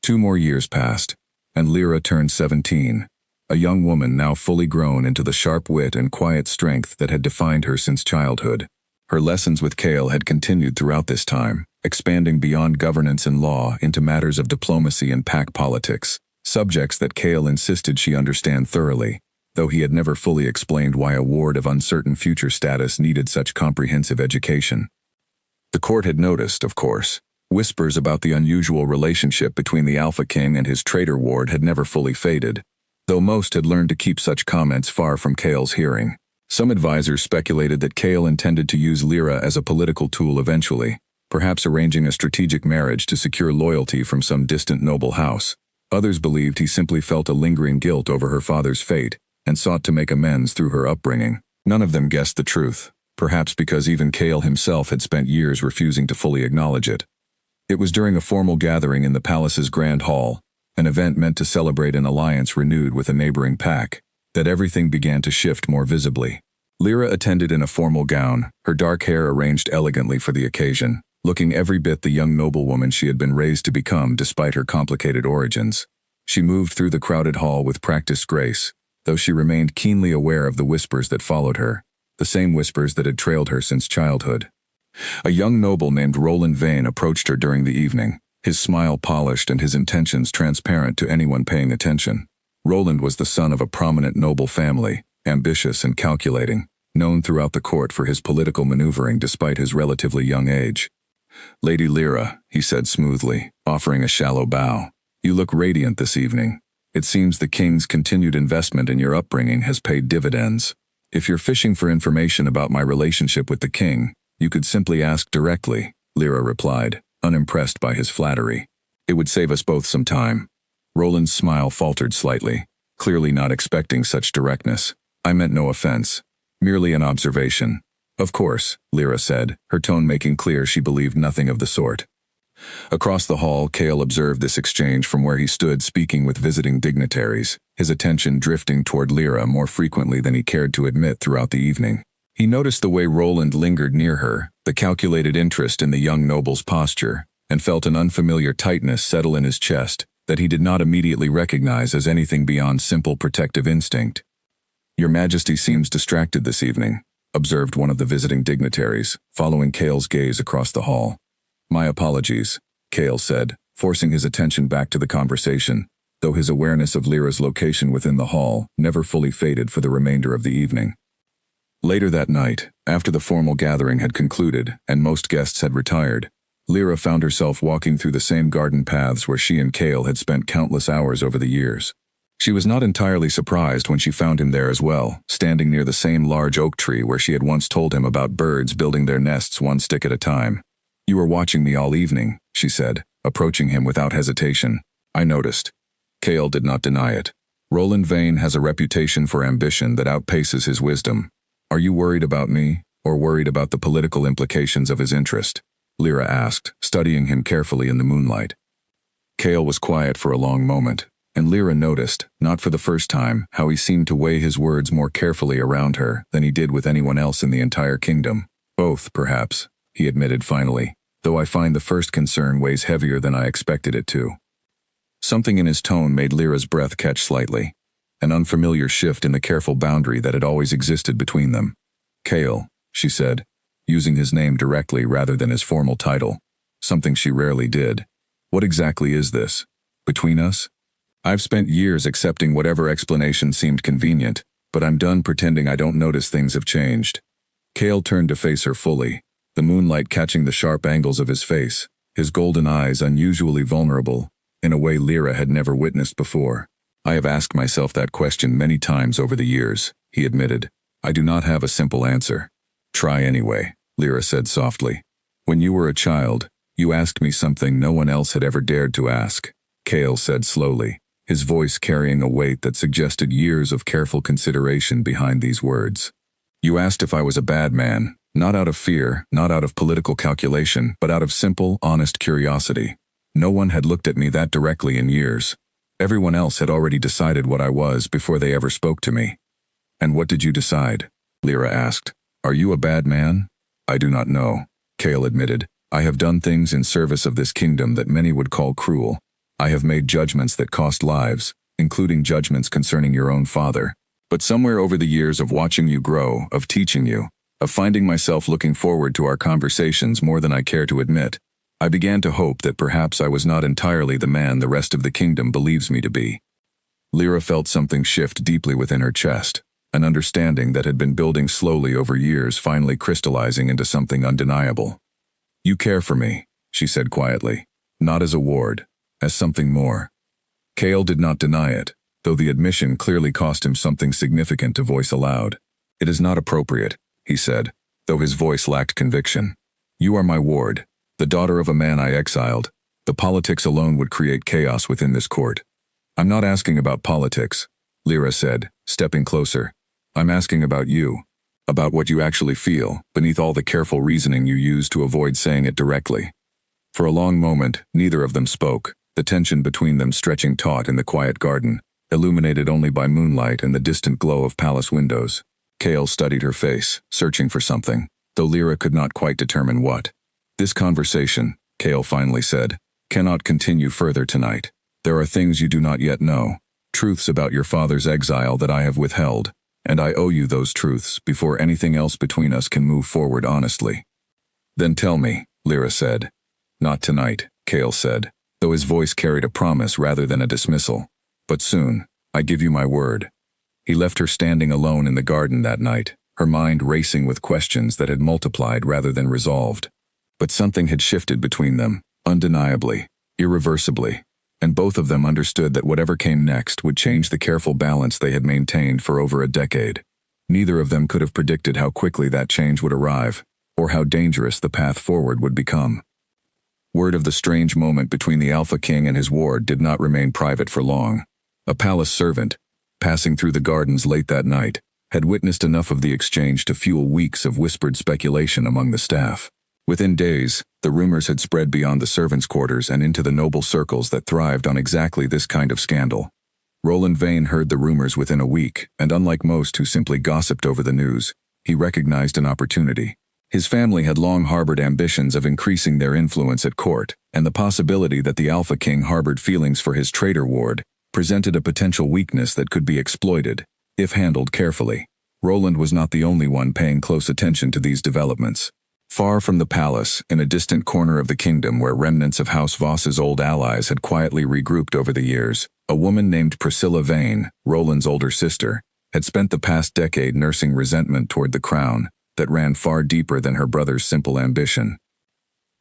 2 more years passed, and Lyra turned 17, a young woman now fully grown into the sharp wit and quiet strength that had defined her since childhood. Her lessons with Cale had continued throughout this time, expanding beyond governance and law into matters of diplomacy and pack politics, subjects that Cale insisted she understand thoroughly, though he had never fully explained why a ward of uncertain future status needed such comprehensive education. The court had noticed, of course. Whispers about the unusual relationship between the Alpha King and his traitor ward had never fully faded, though most had learned to keep such comments far from Cale's hearing. Some advisors speculated that Cale intended to use Lyra as a political tool eventually, perhaps arranging a strategic marriage to secure loyalty from some distant noble house. Others believed he simply felt a lingering guilt over her father's fate and sought to make amends through her upbringing. None of them guessed the truth, perhaps because even Cale himself had spent years refusing to fully acknowledge it. It was during a formal gathering in the palace's grand hall, an event meant to celebrate an alliance renewed with a neighboring pack, that everything began to shift more visibly. Lyra attended in a formal gown, her dark hair arranged elegantly for the occasion, looking every bit the young noblewoman she had been raised to become despite her complicated origins. She moved through the crowded hall with practiced grace, though she remained keenly aware of the whispers that followed her, the same whispers that had trailed her since childhood. A young noble named Roland Vane approached her during the evening, his smile polished and his intentions transparent to anyone paying attention. Roland was the son of a prominent noble family, ambitious and calculating, known throughout the court for his political maneuvering despite his relatively young age. Lady Lyra, he said smoothly, offering a shallow bow, you look radiant this evening. It seems the king's continued investment in your upbringing has paid dividends. If you're fishing for information about my relationship with the king, you could simply ask directly, Lyra replied, unimpressed by his flattery. It would save us both some time. Roland's smile faltered slightly, clearly not expecting such directness. I meant no offense, merely an observation. Of course, Lyra said, her tone making clear she believed nothing of the sort. Across the hall, Cale observed this exchange from where he stood speaking with visiting dignitaries, his attention drifting toward Lyra more frequently than he cared to admit throughout the evening. He noticed the way Roland lingered near her, the calculated interest in the young noble's posture, and felt an unfamiliar tightness settle in his chest that he did not immediately recognize as anything beyond simple protective instinct. "Your Majesty seems distracted this evening," observed one of the visiting dignitaries, following Cale's gaze across the hall. "My apologies," Cale said, forcing his attention back to the conversation, though his awareness of Lyra's location within the hall never fully faded for the remainder of the evening. Later that night, after the formal gathering had concluded and most guests had retired, Lyra found herself walking through the same garden paths where she and Cale had spent countless hours over the years. She was not entirely surprised when she found him there as well, standing near the same large oak tree where she had once told him about birds building their nests one stick at a time. "You were watching me all evening," she said, approaching him without hesitation. "I noticed." Cale did not deny it. Roland Vane has a reputation for ambition that outpaces his wisdom. "Are you worried about me, or worried about the political implications of his interest?" Lyra asked, studying him carefully in the moonlight. Cale was quiet for a long moment, and Lyra noticed, not for the first time, how he seemed to weigh his words more carefully around her than he did with anyone else in the entire kingdom. "Both, perhaps," he admitted finally, "though I find the first concern weighs heavier than I expected it to." Something in his tone made Lyra's breath catch slightly, an unfamiliar shift in the careful boundary that had always existed between them. "Cale," she said, using his name directly rather than his formal title, something she rarely did. "What exactly is this? Between us? I've spent years accepting whatever explanation seemed convenient, but I'm done pretending I don't notice things have changed." Cale turned to face her fully, the moonlight catching the sharp angles of his face, his golden eyes unusually vulnerable, in a way Lyra had never witnessed before. "I have asked myself that question many times over the years," he admitted. "I do not have a simple answer." "Try anyway," Lyra said softly. "When you were a child, you asked me something no one else had ever dared to ask," Cale said slowly, his voice carrying a weight that suggested years of careful consideration behind these words. "You asked if I was a bad man, not out of fear, not out of political calculation, but out of simple, honest curiosity. No one had looked at me that directly in years. Everyone else had already decided what I was before they ever spoke to me." "And what did you decide?" Lyra asked. "Are you a bad man?" "I do not know," Cale admitted. "I have done things in service of this kingdom that many would call cruel. I have made judgments that cost lives, including judgments concerning your own father. But somewhere over the years of watching you grow, of teaching you, of finding myself looking forward to our conversations more than I care to admit, I began to hope that perhaps I was not entirely the man the rest of the kingdom believes me to be." Lyra felt something shift deeply within her chest, an understanding that had been building slowly over years finally crystallizing into something undeniable. "You care for me," she said quietly, "not as a ward, as something more." Cale did not deny it, though the admission clearly cost him something significant to voice aloud. "It is not appropriate," he said, though his voice lacked conviction. "You are my ward, the daughter of a man I exiled. The politics alone would create chaos within this court." "I'm not asking about politics," Lyra said, stepping closer. "I'm asking about you, about what you actually feel, beneath all the careful reasoning you use to avoid saying it directly." For a long moment, neither of them spoke, the tension between them stretching taut in the quiet garden, illuminated only by moonlight and the distant glow of palace windows. Cale studied her face, searching for something, though Lyra could not quite determine what. "This conversation," Cale finally said, "cannot continue further tonight. There are things you do not yet know, truths about your father's exile that I have withheld, and I owe you those truths before anything else between us can move forward honestly." "Then tell me," Lyra said. "Not tonight," Cale said, though his voice carried a promise rather than a dismissal. "But soon, I give you my word." He left her standing alone in the garden that night, her mind racing with questions that had multiplied rather than resolved. But something had shifted between them, undeniably, irreversibly, and both of them understood that whatever came next would change the careful balance they had maintained for over a decade. Neither of them could have predicted how quickly that change would arrive, or how dangerous the path forward would become. Word of the strange moment between the Alpha King and his ward did not remain private for long. A palace servant, passing through the gardens late that night, had witnessed enough of the exchange to fuel weeks of whispered speculation among the staff. Within days, the rumors had spread beyond the servants' quarters and into the noble circles that thrived on exactly this kind of scandal. Roland Vane heard the rumors within a week, and unlike most who simply gossiped over the news, he recognized an opportunity. His family had long harbored ambitions of increasing their influence at court, and the possibility that the Alpha King harbored feelings for his traitor ward presented a potential weakness that could be exploited, if handled carefully. Roland was not the only one paying close attention to these developments. Far from the palace, in a distant corner of the kingdom where remnants of House Voss's old allies had quietly regrouped over the years, a woman named Priscilla Vane, Roland's older sister, had spent the past decade nursing resentment toward the crown that ran far deeper than her brother's simple ambition.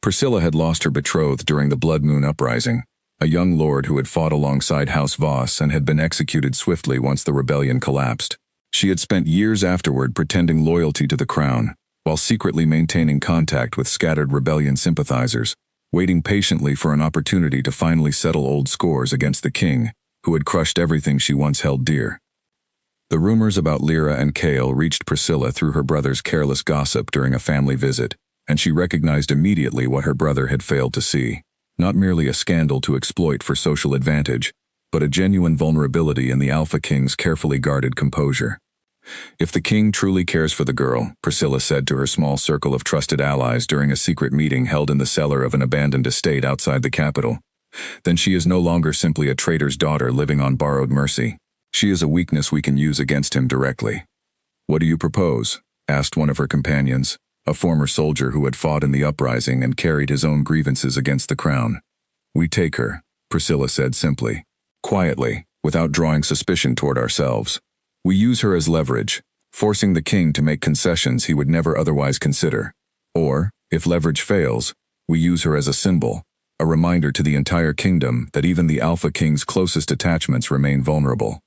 Priscilla had lost her betrothed during the Blood Moon Uprising, a young lord who had fought alongside House Voss and had been executed swiftly once the rebellion collapsed. She had spent years afterward pretending loyalty to the crown, while secretly maintaining contact with scattered rebellion sympathizers, waiting patiently for an opportunity to finally settle old scores against the king, who had crushed everything she once held dear. The rumors about Lyra and Cale reached Priscilla through her brother's careless gossip during a family visit, and she recognized immediately what her brother had failed to see. Not merely a scandal to exploit for social advantage, but a genuine vulnerability in the Alpha King's carefully guarded composure. If the king truly cares for the girl, Priscilla said to her small circle of trusted allies during a secret meeting held in the cellar of an abandoned estate outside the capital, then she is no longer simply a traitor's daughter living on borrowed mercy. She is a weakness we can use against him directly. "What do you propose?" asked one of her companions, a former soldier who had fought in the uprising and carried his own grievances against the crown. "We take her," Priscilla said simply, quietly, without drawing suspicion toward ourselves. "We use her as leverage, forcing the king to make concessions he would never otherwise consider. Or, if leverage fails, we use her as a symbol, a reminder to the entire kingdom that even the Alpha King's closest attachments remain vulnerable."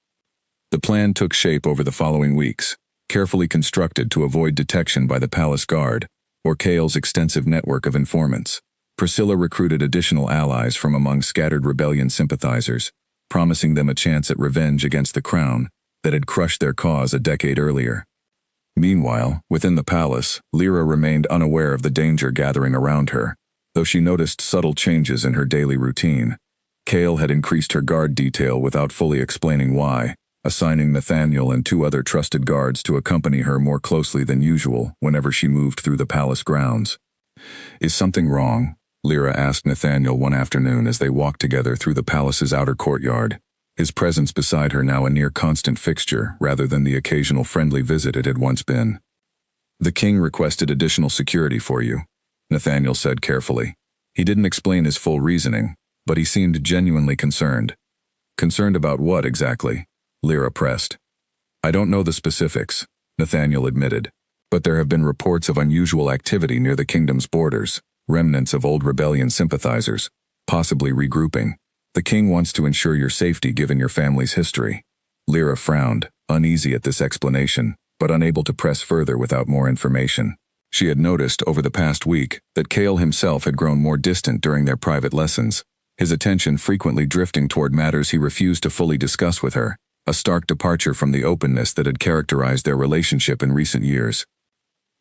The plan took shape over the following weeks, carefully constructed to avoid detection by the palace guard, or Cale's extensive network of informants. Priscilla recruited additional allies from among scattered rebellion sympathizers, promising them a chance at revenge against the crown that had crushed their cause a decade earlier. Meanwhile, within the palace, Lyra remained unaware of the danger gathering around her, though she noticed subtle changes in her daily routine. Cale had increased her guard detail without fully explaining why, assigning Nathaniel and 2 other trusted guards to accompany her more closely than usual whenever she moved through the palace grounds. "Is something wrong?" Lyra asked Nathaniel one afternoon as they walked together through the palace's outer courtyard, his presence beside her now a near-constant fixture rather than the occasional friendly visit it had once been. "The king requested additional security for you," Nathaniel said carefully. He didn't explain his full reasoning, but he seemed genuinely concerned. "Concerned about what exactly?" Lyra pressed. "I don't know the specifics," Nathaniel admitted, "but there have been reports of unusual activity near the kingdom's borders, remnants of old rebellion sympathizers, possibly regrouping. The king wants to ensure your safety given your family's history." Lyra frowned, uneasy at this explanation, but unable to press further without more information. She had noticed over the past week that Cale himself had grown more distant during their private lessons, his attention frequently drifting toward matters he refused to fully discuss with her, a stark departure from the openness that had characterized their relationship in recent years.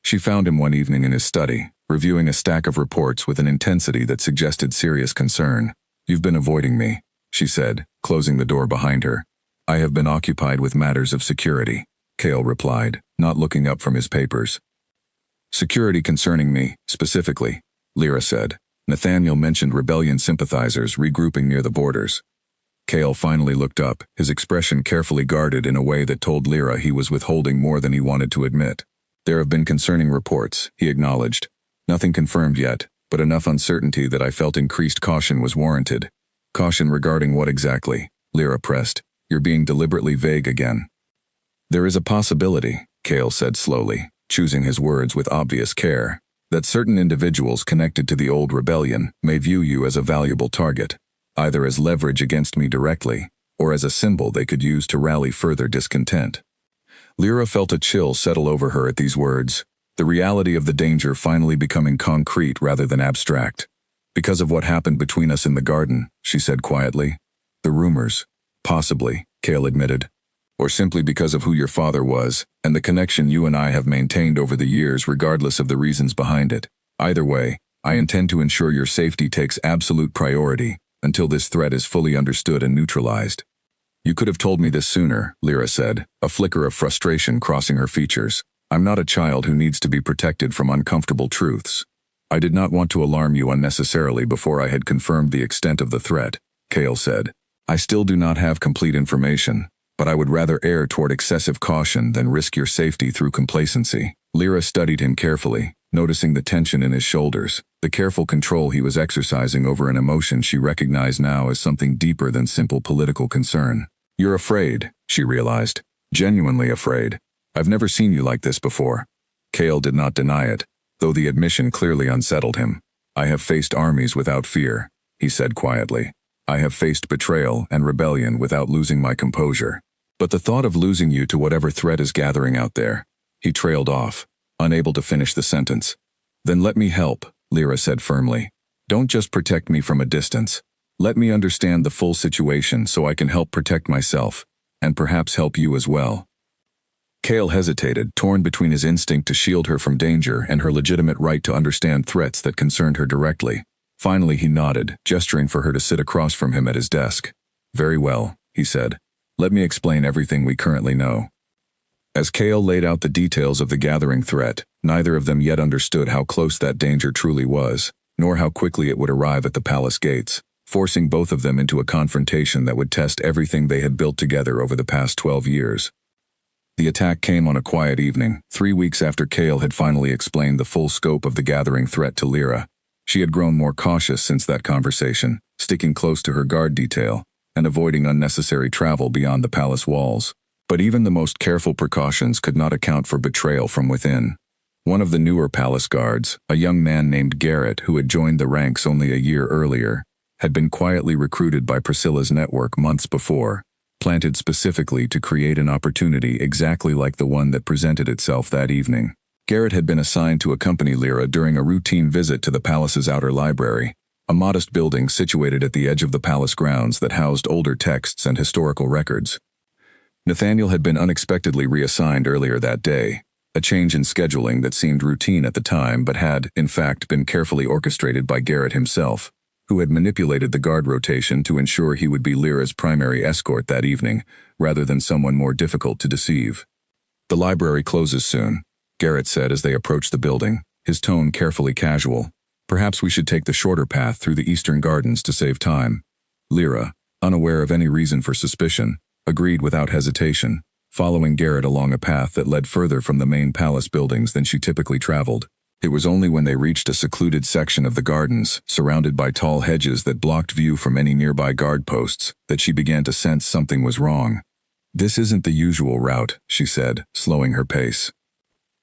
She found him one evening in his study, reviewing a stack of reports with an intensity that suggested serious concern. "You've been avoiding me," she said, closing the door behind her. "I have been occupied with matters of security," Cale replied, not looking up from his papers. "Security concerning me, specifically," Lyra said. "Nathaniel mentioned rebellion sympathizers regrouping near the borders." Cale finally looked up, his expression carefully guarded in a way that told Lyra he was withholding more than he wanted to admit. "There have been concerning reports," he acknowledged. "Nothing confirmed yet, but enough uncertainty that I felt increased caution was warranted." "Caution regarding what exactly?" Lyra pressed. "You're being deliberately vague again." "There is a possibility," Cale said slowly, choosing his words with obvious care, "that certain individuals connected to the old rebellion may view you as a valuable target, either as leverage against me directly, or as a symbol they could use to rally further discontent." Lyra felt a chill settle over her at these words, the reality of the danger finally becoming concrete rather than abstract. "Because of what happened between us in the garden," she said quietly. "The rumors." "Possibly," Cale admitted. or simply because of who your father was, and the connection you and I have maintained over the years regardless of the reasons behind it. Either way, I intend to ensure your safety takes absolute priority until this threat is fully understood and neutralized. You could have told me this sooner, Lyra said, a flicker of frustration crossing her features. I'm not a child who needs to be protected from uncomfortable truths. I did not want to alarm you unnecessarily before I had confirmed the extent of the threat, Cale said. I still do not have complete information, but I would rather err toward excessive caution than risk your safety through complacency. Lyra studied him carefully, noticing the tension in his shoulders, the careful control he was exercising over an emotion she recognized now as something deeper than simple political concern. You're afraid, she realized. Genuinely afraid. I've never seen you like this before. Cale did not deny it, though the admission clearly unsettled him. I have faced armies without fear, he said quietly. I have faced betrayal and rebellion without losing my composure. But the thought of losing you to whatever threat is gathering out there. He trailed off, unable to finish the sentence. Then let me help, Lyra said firmly. Don't just protect me from a distance. Let me understand the full situation so I can help protect myself, and perhaps help you as well. Cale hesitated, torn between his instinct to shield her from danger and her legitimate right to understand threats that concerned her directly. Finally he nodded, gesturing for her to sit across from him at his desk. Very well, he said. Let me explain everything we currently know. As Cale laid out the details of the gathering threat, neither of them yet understood how close that danger truly was, nor how quickly it would arrive at the palace gates, forcing both of them into a confrontation that would test everything they had built together over the past 12 years. The attack came on a quiet evening, 3 weeks after Cale had finally explained the full scope of the gathering threat to Lyra. She had grown more cautious since that conversation, sticking close to her guard detail, and avoiding unnecessary travel beyond the palace walls. But even the most careful precautions could not account for betrayal from within. One of the newer palace guards, a young man named Garrett who had joined the ranks only a year earlier, had been quietly recruited by Priscilla's network months before, planted specifically to create an opportunity exactly like the one that presented itself that evening. Garrett had been assigned to accompany Lyra during a routine visit to the palace's outer library, a modest building situated at the edge of the palace grounds that housed older texts and historical records. Nathaniel had been unexpectedly reassigned earlier that day, a change in scheduling that seemed routine at the time but had, in fact, been carefully orchestrated by Garrett himself, who had manipulated the guard rotation to ensure he would be Lyra's primary escort that evening, rather than someone more difficult to deceive. The library closes soon, Garrett said as they approached the building, his tone carefully casual. Perhaps we should take the shorter path through the eastern gardens to save time. Lyra, unaware of any reason for suspicion, agreed without hesitation, following Garrett along a path that led further from the main palace buildings than she typically traveled. It was only when they reached a secluded section of the gardens, surrounded by tall hedges that blocked view from any nearby guard posts, that she began to sense something was wrong. This isn't the usual route, she said, slowing her pace.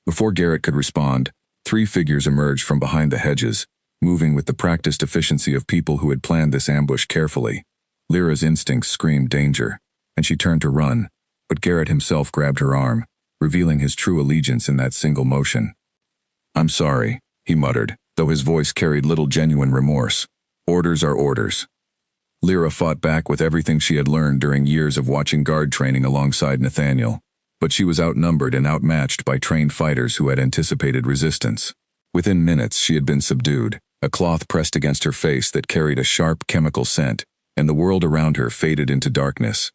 Before Garrett could respond, 3 figures emerged from behind the hedges, moving with the practiced efficiency of people who had planned this ambush carefully. Lyra's instincts screamed danger, and she turned to run, but Garrett himself grabbed her arm, revealing his true allegiance in that single motion. I'm sorry, he muttered, though his voice carried little genuine remorse. Orders are orders. Lyra fought back with everything she had learned during years of watching guard training alongside Nathaniel, but she was outnumbered and outmatched by trained fighters who had anticipated resistance. Within minutes she had been subdued, a cloth pressed against her face that carried a sharp chemical scent, and the world around her faded into darkness.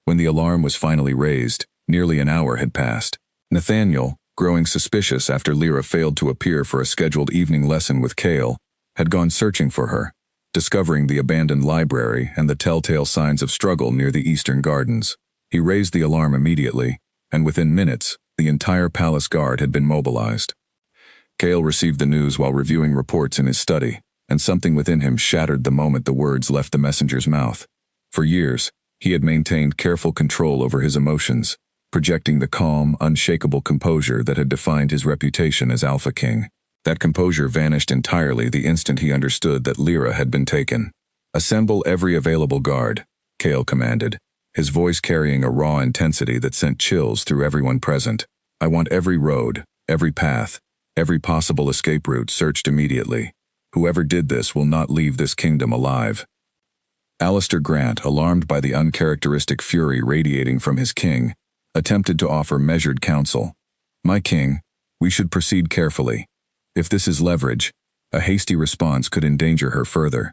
When the alarm was finally raised, nearly an hour had passed. Nathaniel, growing suspicious after Lyra failed to appear for a scheduled evening lesson with Cale, had gone searching for her, discovering the abandoned library and the telltale signs of struggle near the eastern gardens. He raised the alarm immediately, and within minutes, the entire palace guard had been mobilized. Cale received the news while reviewing reports in his study, and something within him shattered the moment the words left the messenger's mouth. For years, he had maintained careful control over his emotions, projecting the calm, unshakable composure that had defined his reputation as Alpha King. That composure vanished entirely the instant he understood that Lyra had been taken. Assemble every available guard, Cale commanded, his voice carrying a raw intensity that sent chills through everyone present. I want every road, every path, every possible escape route searched immediately. Whoever did this will not leave this kingdom alive. Alistair Grant, alarmed by the uncharacteristic fury radiating from his king, attempted to offer measured counsel. "My king, we should proceed carefully. If this is leverage, a hasty response could endanger her further."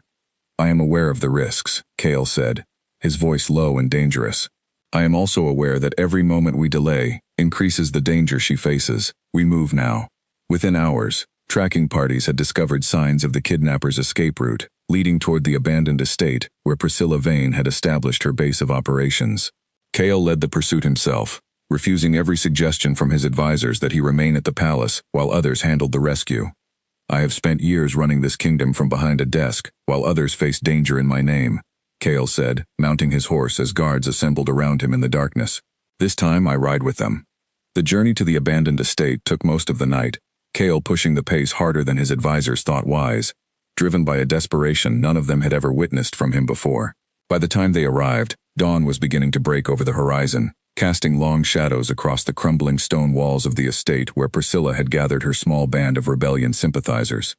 "I am aware of the risks," Kale said, his voice low and dangerous. "I am also aware that every moment we delay increases the danger she faces. We move now." Within hours, tracking parties had discovered signs of the kidnapper's escape route, leading toward the abandoned estate where Priscilla Vane had established her base of operations. Kale led the pursuit himself, refusing every suggestion from his advisors that he remain at the palace while others handled the rescue. "I have spent years running this kingdom from behind a desk while others faced danger in my name," Kale said, mounting his horse as guards assembled around him in the darkness. "This time I ride with them." The journey to the abandoned estate took most of the night, Kale pushing the pace harder than his advisors thought wise, driven by a desperation none of them had ever witnessed from him before. By the time they arrived, dawn was beginning to break over the horizon, casting long shadows across the crumbling stone walls of the estate where Priscilla had gathered her small band of rebellion sympathizers.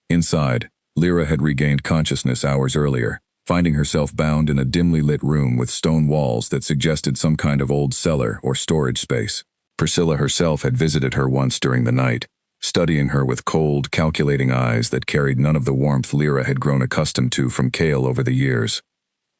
Inside, Lyra had regained consciousness hours earlier, finding herself bound in a dimly lit room with stone walls that suggested some kind of old cellar or storage space. Priscilla herself had visited her once during the night, studying her with cold, calculating eyes that carried none of the warmth Lyra had grown accustomed to from Kale over the years.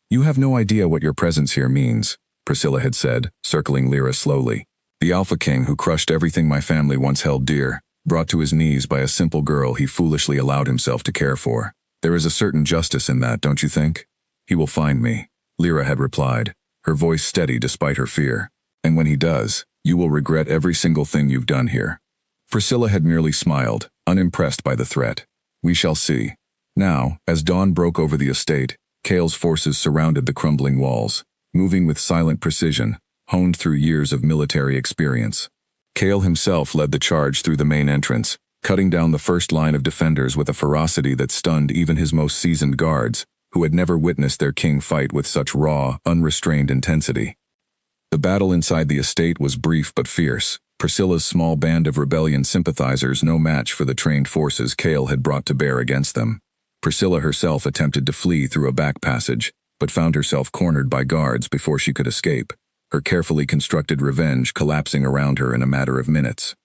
"You have no idea what your presence here means," Priscilla had said, circling Lyra slowly. "The Alpha King who crushed everything my family once held dear, brought to his knees by a simple girl he foolishly allowed himself to care for. There is a certain justice in that, don't you think? He will find me," Lyra had replied, her voice steady despite her fear. "And when he does, you will regret every single thing you've done here." Priscilla had merely smiled, unimpressed by the threat. "We shall see." Now, as dawn broke over the estate, Kale's forces surrounded the crumbling walls, moving with silent precision, honed through years of military experience. Kale himself led the charge through the main entrance, cutting down the first line of defenders with a ferocity that stunned even his most seasoned guards, who had never witnessed their king fight with such raw, unrestrained intensity. The battle inside the estate was brief but fierce, Priscilla's small band of rebellion sympathizers no match for the trained forces Kale had brought to bear against them. Priscilla herself attempted to flee through a back passage, but found herself cornered by guards before she could escape, her carefully constructed revenge collapsing around her in a matter of minutes.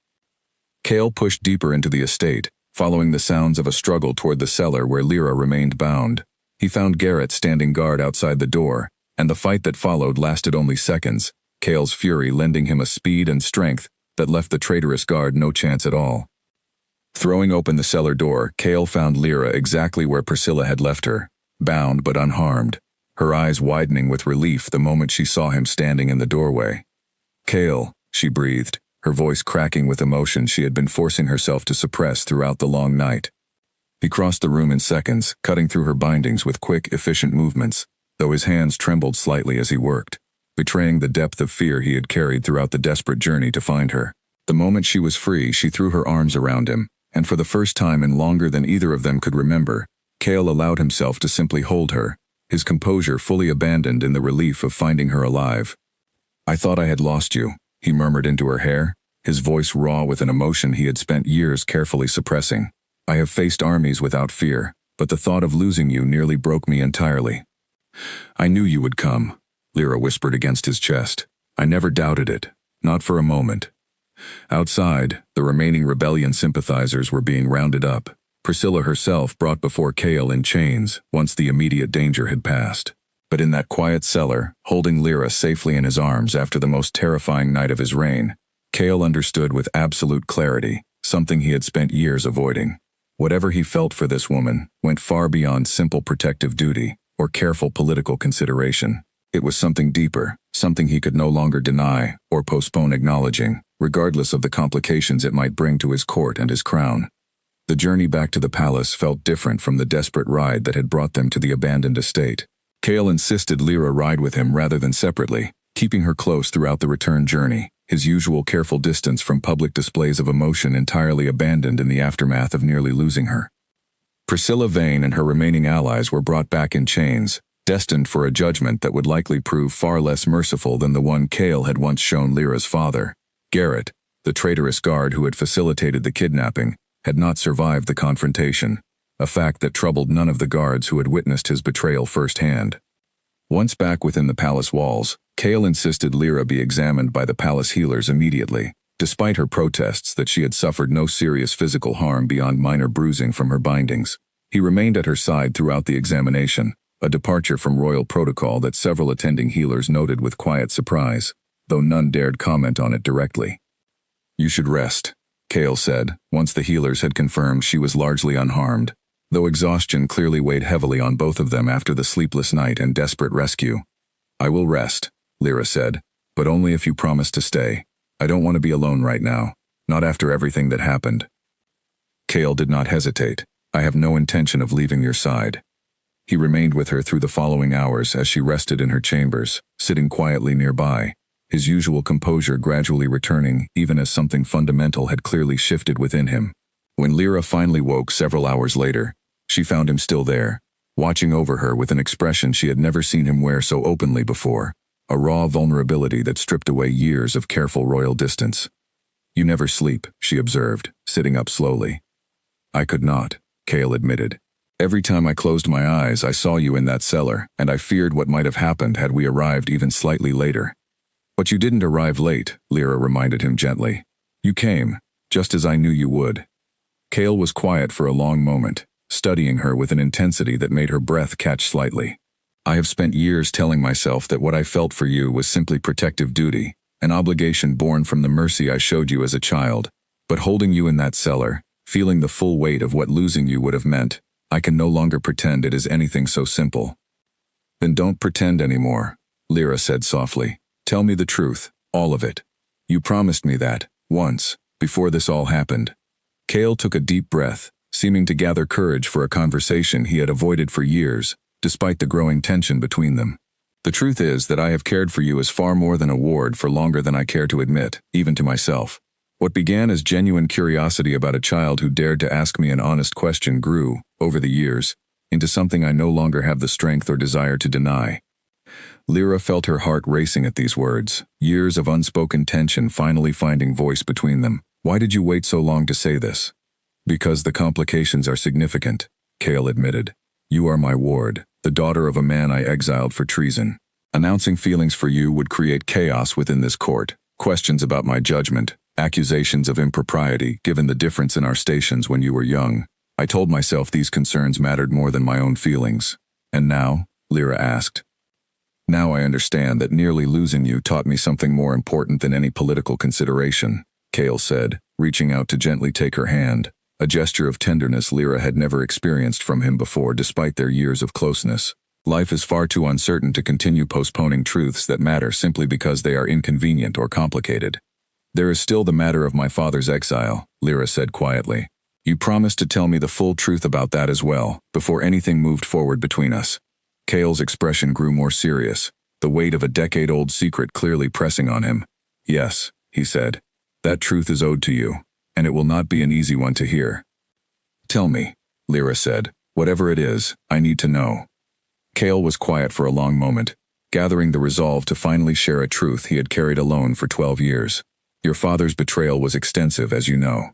Kale pushed deeper into the estate, following the sounds of a struggle toward the cellar where Lyra remained bound. He found Garrett standing guard outside the door, and the fight that followed lasted only seconds, Kale's fury lending him a speed and strength that left the traitorous guard no chance at all. Throwing open the cellar door, Kale found Lyra exactly where Priscilla had left her, bound but unharmed, her eyes widening with relief the moment she saw him standing in the doorway. "Kale," she breathed, her voice cracking with emotion she had been forcing herself to suppress throughout the long night. He crossed the room in seconds, cutting through her bindings with quick, efficient movements, though his hands trembled slightly as he worked, betraying the depth of fear he had carried throughout the desperate journey to find her. The moment she was free, she threw her arms around him, and for the first time in longer than either of them could remember, Kale allowed himself to simply hold her, his composure fully abandoned in the relief of finding her alive. "I thought I had lost you," he murmured into her hair, his voice raw with an emotion he had spent years carefully suppressing. "I have faced armies without fear, but the thought of losing you nearly broke me entirely." "I knew you would come," Lyra whispered against his chest. "I never doubted it, not for a moment." Outside, the remaining rebellion sympathizers were being rounded up, Priscilla herself brought before Kale in chains once the immediate danger had passed. But in that quiet cellar, holding Lyra safely in his arms after the most terrifying night of his reign, Kale understood with absolute clarity something he had spent years avoiding. Whatever he felt for this woman went far beyond simple protective duty or careful political consideration. It was something deeper, something he could no longer deny or postpone acknowledging, regardless of the complications it might bring to his court and his crown. The journey back to the palace felt different from the desperate ride that had brought them to the abandoned estate. Kale insisted Lyra ride with him rather than separately, keeping her close throughout the return journey, his usual careful distance from public displays of emotion entirely abandoned in the aftermath of nearly losing her. Priscilla Vane and her remaining allies were brought back in chains, destined for a judgment that would likely prove far less merciful than the one Kale had once shown Lyra's father. Garrett, the traitorous guard who had facilitated the kidnapping, had not survived the confrontation, a fact that troubled none of the guards who had witnessed his betrayal firsthand. Once back within the palace walls, Kale insisted Lyra be examined by the palace healers immediately, despite her protests that she had suffered no serious physical harm beyond minor bruising from her bindings. He remained at her side throughout the examination, a departure from royal protocol that several attending healers noted with quiet surprise, though none dared comment on it directly. "You should rest," Kale said, once the healers had confirmed she was largely unharmed, though exhaustion clearly weighed heavily on both of them after the sleepless night and desperate rescue. "I will rest," Lyra said, "but only if you promise to stay. I don't want to be alone right now, not after everything that happened." Kale did not hesitate. "I have no intention of leaving your side." He remained with her through the following hours as she rested in her chambers, sitting quietly nearby, his usual composure gradually returning even as something fundamental had clearly shifted within him. When Lyra finally woke several hours later, she found him still there, watching over her with an expression she had never seen him wear so openly before, a raw vulnerability that stripped away years of careful royal distance. "You never sleep," she observed, sitting up slowly. "I could not," Kale admitted. "Every time I closed my eyes I saw you in that cellar, and I feared what might have happened had we arrived even slightly later." "But you didn't arrive late," Lyra reminded him gently. "You came, just as I knew you would." Kale was quiet for a long moment, studying her with an intensity that made her breath catch slightly. "I have spent years telling myself that what I felt for you was simply protective duty, an obligation born from the mercy I showed you as a child. But holding you in that cellar, feeling the full weight of what losing you would have meant, I can no longer pretend it is anything so simple." "Then don't pretend anymore," Lyra said softly. "Tell me the truth, all of it. You promised me that, once, before this all happened." Kale took a deep breath, seeming to gather courage for a conversation he had avoided for years, despite the growing tension between them. "The truth is that I have cared for you as far more than a ward for longer than I care to admit, even to myself. What began as genuine curiosity about a child who dared to ask me an honest question grew, over the years, into something I no longer have the strength or desire to deny." Lyra felt her heart racing at these words, years of unspoken tension finally finding voice between them. "Why did you wait so long to say this?" "Because the complications are significant," Kale admitted. "You are my ward, the daughter of a man I exiled for treason. Announcing feelings for you would create chaos within this court, questions about my judgment, accusations of impropriety given the difference in our stations when you were young. I told myself these concerns mattered more than my own feelings. And now?" Lyra asked. "Now I understand that nearly losing you taught me something more important than any political consideration," Kale said, reaching out to gently take her hand, a gesture of tenderness Lyra had never experienced from him before despite their years of closeness. "Life is far too uncertain to continue postponing truths that matter simply because they are inconvenient or complicated. There is still the matter of my father's exile," Lyra said quietly. "You promised to tell me the full truth about that as well, before anything moved forward between us." Kale's expression grew more serious, the weight of a decade-old secret clearly pressing on him. "Yes," he said. "That truth is owed to you, and it will not be an easy one to hear." "Tell me," Lyra said. "Whatever it is, I need to know." Kale was quiet for a long moment, gathering the resolve to finally share a truth he had carried alone for 12 years. "Your father's betrayal was extensive, as you know.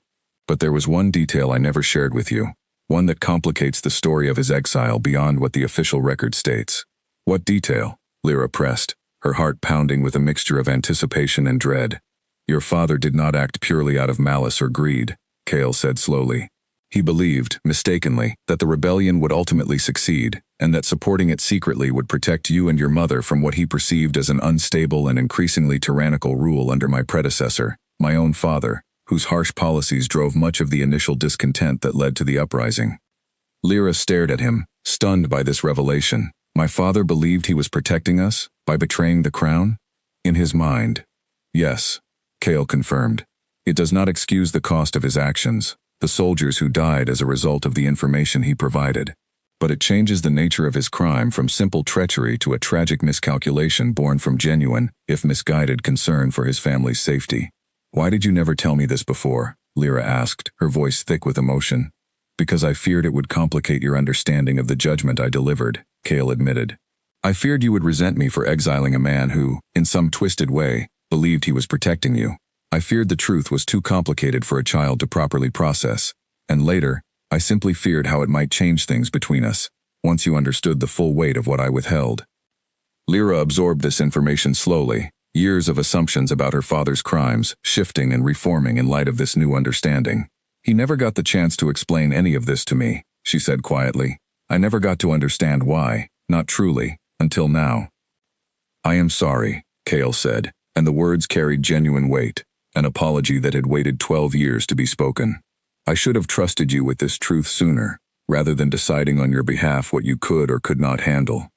But there was one detail I never shared with you, one that complicates the story of his exile beyond what the official record states." "What detail?" Lyra pressed, her heart pounding with a mixture of anticipation and dread. "Your father did not act purely out of malice or greed," Kale said slowly. "He believed, mistakenly, that the rebellion would ultimately succeed, and that supporting it secretly would protect you and your mother from what he perceived as an unstable and increasingly tyrannical rule under my predecessor, my own father, whose harsh policies drove much of the initial discontent that led to the uprising." Lyra stared at him, stunned by this revelation. My father believed he was protecting us, by betraying the crown? In his mind. Yes, Kale confirmed. It does not excuse the cost of his actions, the soldiers who died as a result of the information he provided. But it changes the nature of his crime from simple treachery to a tragic miscalculation born from genuine, if misguided, concern for his family's safety. "Why did you never tell me this before?" Lyra asked, her voice thick with emotion. "Because I feared it would complicate your understanding of the judgment I delivered," Kale admitted. "I feared you would resent me for exiling a man who, in some twisted way, believed he was protecting you. I feared the truth was too complicated for a child to properly process, and later, I simply feared how it might change things between us, once you understood the full weight of what I withheld." Lyra absorbed this information slowly, years of assumptions about her father's crimes, shifting and reforming in light of this new understanding. He never got the chance to explain any of this to me, she said quietly. I never got to understand why, not truly, until now. I am sorry, Cale said, and the words carried genuine weight, an apology that had waited 12 years to be spoken. I should have trusted you with this truth sooner, rather than deciding on your behalf what you could or could not handle.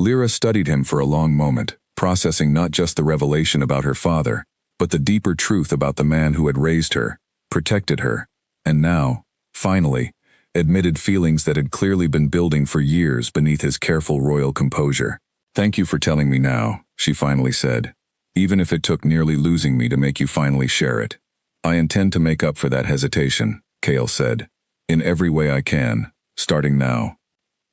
Lyra studied him for a long moment, processing not just the revelation about her father, but the deeper truth about the man who had raised her, protected her, and now, finally, admitted feelings that had clearly been building for years beneath his careful royal composure. Thank you for telling me now, she finally said, even if it took nearly losing me to make you finally share it. I intend to make up for that hesitation, Cale said, in every way I can, starting now.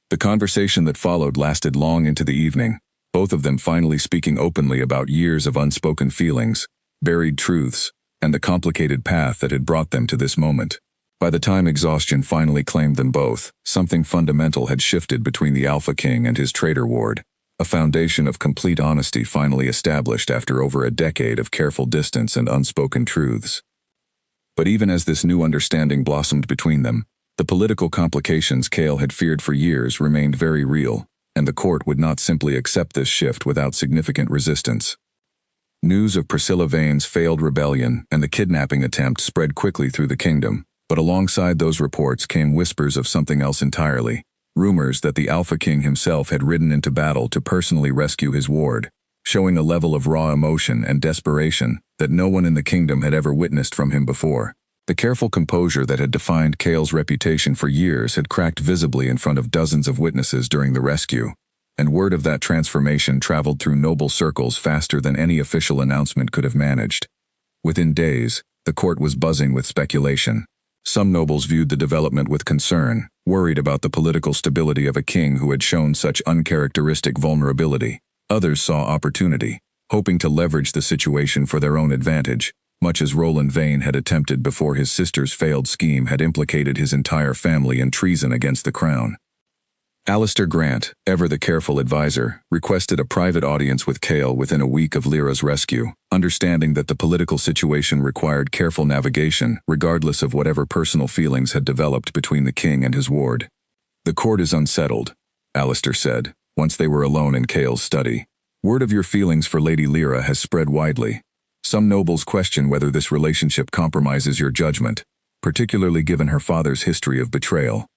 The conversation that followed lasted long into the evening, both of them finally speaking openly about years of unspoken feelings, buried truths, and the complicated path that had brought them to this moment. By the time exhaustion finally claimed them both, something fundamental had shifted between the Alpha King and his traitor ward, a foundation of complete honesty finally established after over a decade of careful distance and unspoken truths. But even as this new understanding blossomed between them, the political complications Cale had feared for years remained very real, and the court would not simply accept this shift without significant resistance. News of Priscilla Vane's failed rebellion and the kidnapping attempt spread quickly through the kingdom, but alongside those reports came whispers of something else entirely, rumors that the Alpha King himself had ridden into battle to personally rescue his ward, showing a level of raw emotion and desperation that no one in the kingdom had ever witnessed from him before. The careful composure that had defined Cale's reputation for years had cracked visibly in front of dozens of witnesses during the rescue, and word of that transformation traveled through noble circles faster than any official announcement could have managed. Within days, the court was buzzing with speculation. Some nobles viewed the development with concern, worried about the political stability of a king who had shown such uncharacteristic vulnerability. Others saw opportunity, hoping to leverage the situation for their own advantage, much as Roland Vane had attempted before his sister's failed scheme had implicated his entire family in treason against the crown. Alistair Grant, ever the careful advisor, requested a private audience with Cale within a week of Lyra's rescue, understanding that the political situation required careful navigation, regardless of whatever personal feelings had developed between the king and his ward. The court is unsettled, Alistair said, once they were alone in Cale's study. Word of your feelings for Lady Lyra has spread widely. Some nobles question whether this relationship compromises your judgment, particularly given her father's history of betrayal.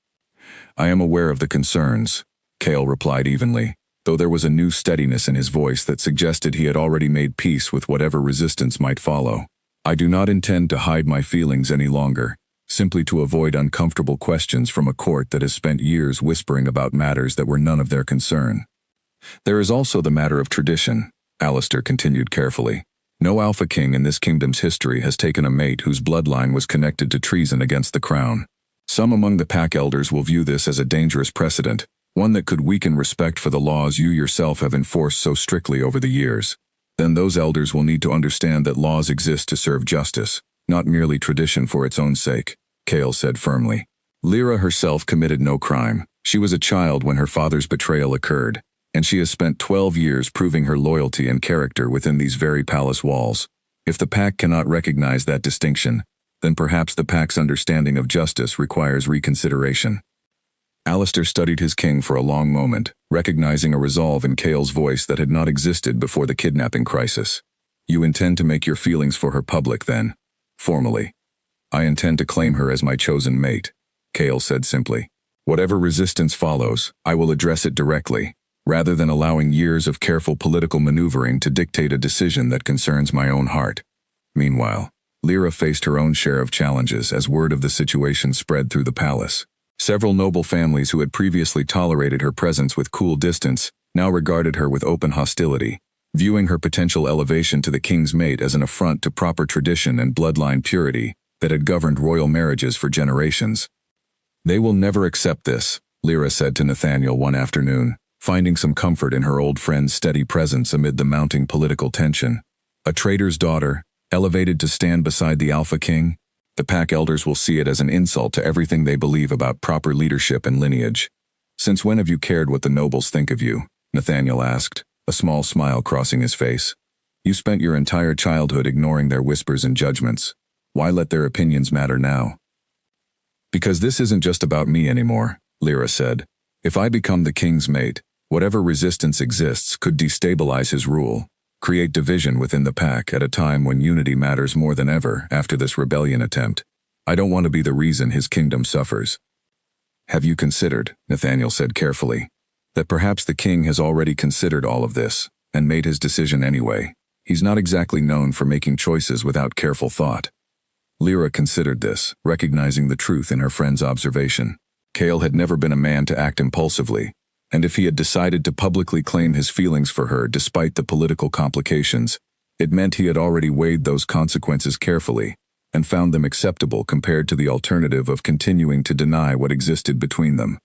I am aware of the concerns, Cale replied evenly, though there was a new steadiness in his voice that suggested he had already made peace with whatever resistance might follow. I do not intend to hide my feelings any longer, simply to avoid uncomfortable questions from a court that has spent years whispering about matters that were none of their concern. There is also the matter of tradition, Alistair continued carefully. No Alpha King in this kingdom's history has taken a mate whose bloodline was connected to treason against the crown. Some among the pack elders will view this as a dangerous precedent, one that could weaken respect for the laws you yourself have enforced so strictly over the years. Then those elders will need to understand that laws exist to serve justice, not merely tradition for its own sake, Cale said firmly. Lyra herself committed no crime. She was a child when her father's betrayal occurred, and she has spent 12 years proving her loyalty and character within these very palace walls. If the pack cannot recognize that distinction, then perhaps the pack's understanding of justice requires reconsideration. Alistair studied his king for a long moment, recognizing a resolve in Cale's voice that had not existed before the kidnapping crisis. You intend to make your feelings for her public, then? Formally. I intend to claim her as my chosen mate, Cale said simply. Whatever resistance follows, I will address it directly, rather than allowing years of careful political maneuvering to dictate a decision that concerns my own heart. Meanwhile, Lyra faced her own share of challenges as word of the situation spread through the palace. Several noble families who had previously tolerated her presence with cool distance now regarded her with open hostility, viewing her potential elevation to the king's mate as an affront to proper tradition and bloodline purity that had governed royal marriages for generations. They will never accept this, Lyra said to Nathaniel one afternoon, finding some comfort in her old friend's steady presence amid the mounting political tension. A traitor's daughter, elevated to stand beside the Alpha King, the pack elders will see it as an insult to everything they believe about proper leadership and lineage. Since when have you cared what the nobles think of you? Nathaniel asked, a small smile crossing his face. You spent your entire childhood ignoring their whispers and judgments. Why let their opinions matter now? Because this isn't just about me anymore, Lyra said. If I become the king's mate, whatever resistance exists could destabilize his rule, create division within the pack at a time when unity matters more than ever after this rebellion attempt. I don't want to be the reason his kingdom suffers. Have you considered, Nathaniel said carefully, that perhaps the king has already considered all of this and made his decision anyway? He's not exactly known for making choices without careful thought. Lyra considered this, recognizing the truth in her friend's observation. Cale had never been a man to act impulsively, and if he had decided to publicly claim his feelings for her despite the political complications, it meant he had already weighed those consequences carefully and found them acceptable compared to the alternative of continuing to deny what existed between them.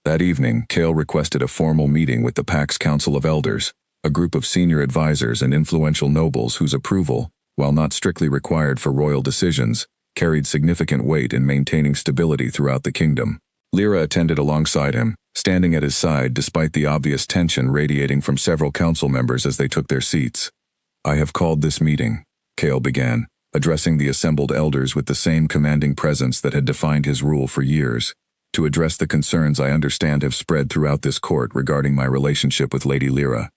That evening, Cale requested a formal meeting with the pack's Council of Elders, a group of senior advisors and influential nobles whose approval, while not strictly required for royal decisions, carried significant weight in maintaining stability throughout the kingdom. Lyra attended alongside him, standing at his side despite the obvious tension radiating from several council members as they took their seats. I have called this meeting, Cale began, addressing the assembled elders with the same commanding presence that had defined his rule for years, to address the concerns I understand have spread throughout this court regarding my relationship with Lady Lyra.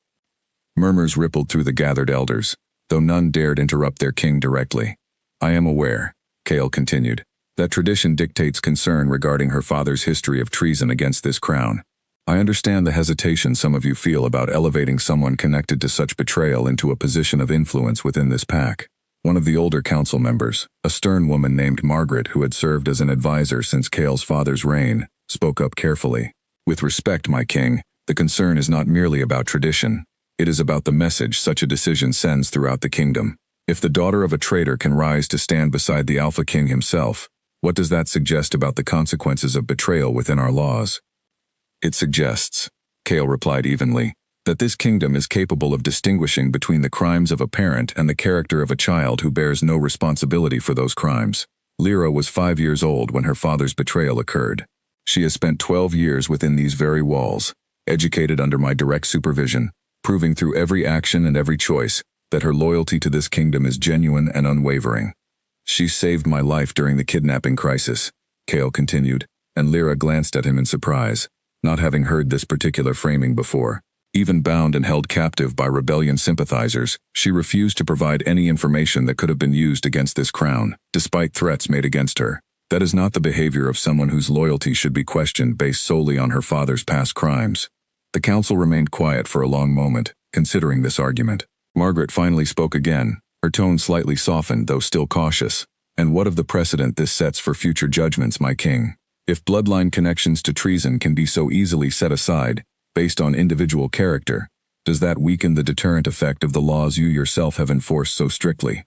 Murmurs rippled through the gathered elders, though none dared interrupt their king directly. I am aware, Cale continued, that tradition dictates concern regarding her father's history of treason against this crown. I understand the hesitation some of you feel about elevating someone connected to such betrayal into a position of influence within this pack. One of the older council members, a stern woman named Margaret who had served as an advisor since Cale's father's reign, spoke up carefully. With respect, my king, the concern is not merely about tradition. It is about the message such a decision sends throughout the kingdom. If the daughter of a traitor can rise to stand beside the Alpha King himself, what does that suggest about the consequences of betrayal within our laws? It suggests, Cale replied evenly, that this kingdom is capable of distinguishing between the crimes of a parent and the character of a child who bears no responsibility for those crimes. Lyra was 5 years old when her father's betrayal occurred. She has spent 12 years within these very walls, educated under my direct supervision, proving through every action and every choice that her loyalty to this kingdom is genuine and unwavering. She saved my life during the kidnapping crisis, Cale continued, and Lyra glanced at him in surprise, not having heard this particular framing before. Even bound and held captive by rebellion sympathizers, she refused to provide any information that could have been used against this crown, despite threats made against her. That is not the behavior of someone whose loyalty should be questioned based solely on her father's past crimes. The council remained quiet for a long moment, considering this argument. Margaret finally spoke again, her tone slightly softened though still cautious. And what of the precedent this sets for future judgments, my king? If bloodline connections to treason can be so easily set aside, based on individual character, does that weaken the deterrent effect of the laws you yourself have enforced so strictly?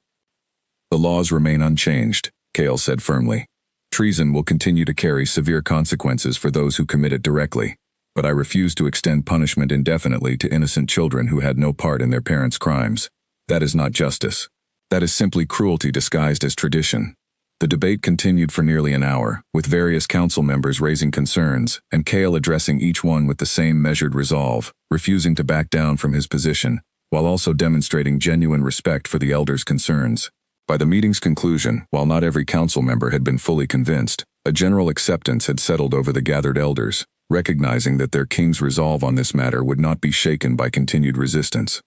The laws remain unchanged, Cale said firmly. Treason will continue to carry severe consequences for those who commit it directly, but I refuse to extend punishment indefinitely to innocent children who had no part in their parents' crimes. That is not justice. That is simply cruelty disguised as tradition. The debate continued for nearly an hour, with various council members raising concerns, and Cale addressing each one with the same measured resolve, refusing to back down from his position, while also demonstrating genuine respect for the elders' concerns. By the meeting's conclusion, while not every council member had been fully convinced, a general acceptance had settled over the gathered elders, recognizing that their king's resolve on this matter would not be shaken by continued resistance.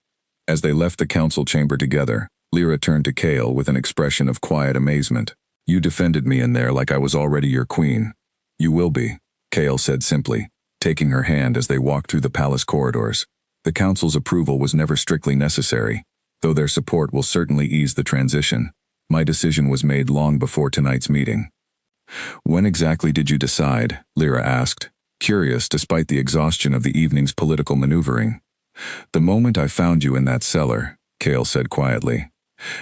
As they left the council chamber together, Lyra turned to Cale with an expression of quiet amazement. You defended me in there like I was already your queen. You will be, Cale said simply, taking her hand as they walked through the palace corridors. The council's approval was never strictly necessary, though their support will certainly ease the transition. My decision was made long before tonight's meeting. When exactly did you decide? Lyra asked, curious despite the exhaustion of the evening's political maneuvering. The moment I found you in that cellar, Cale said quietly,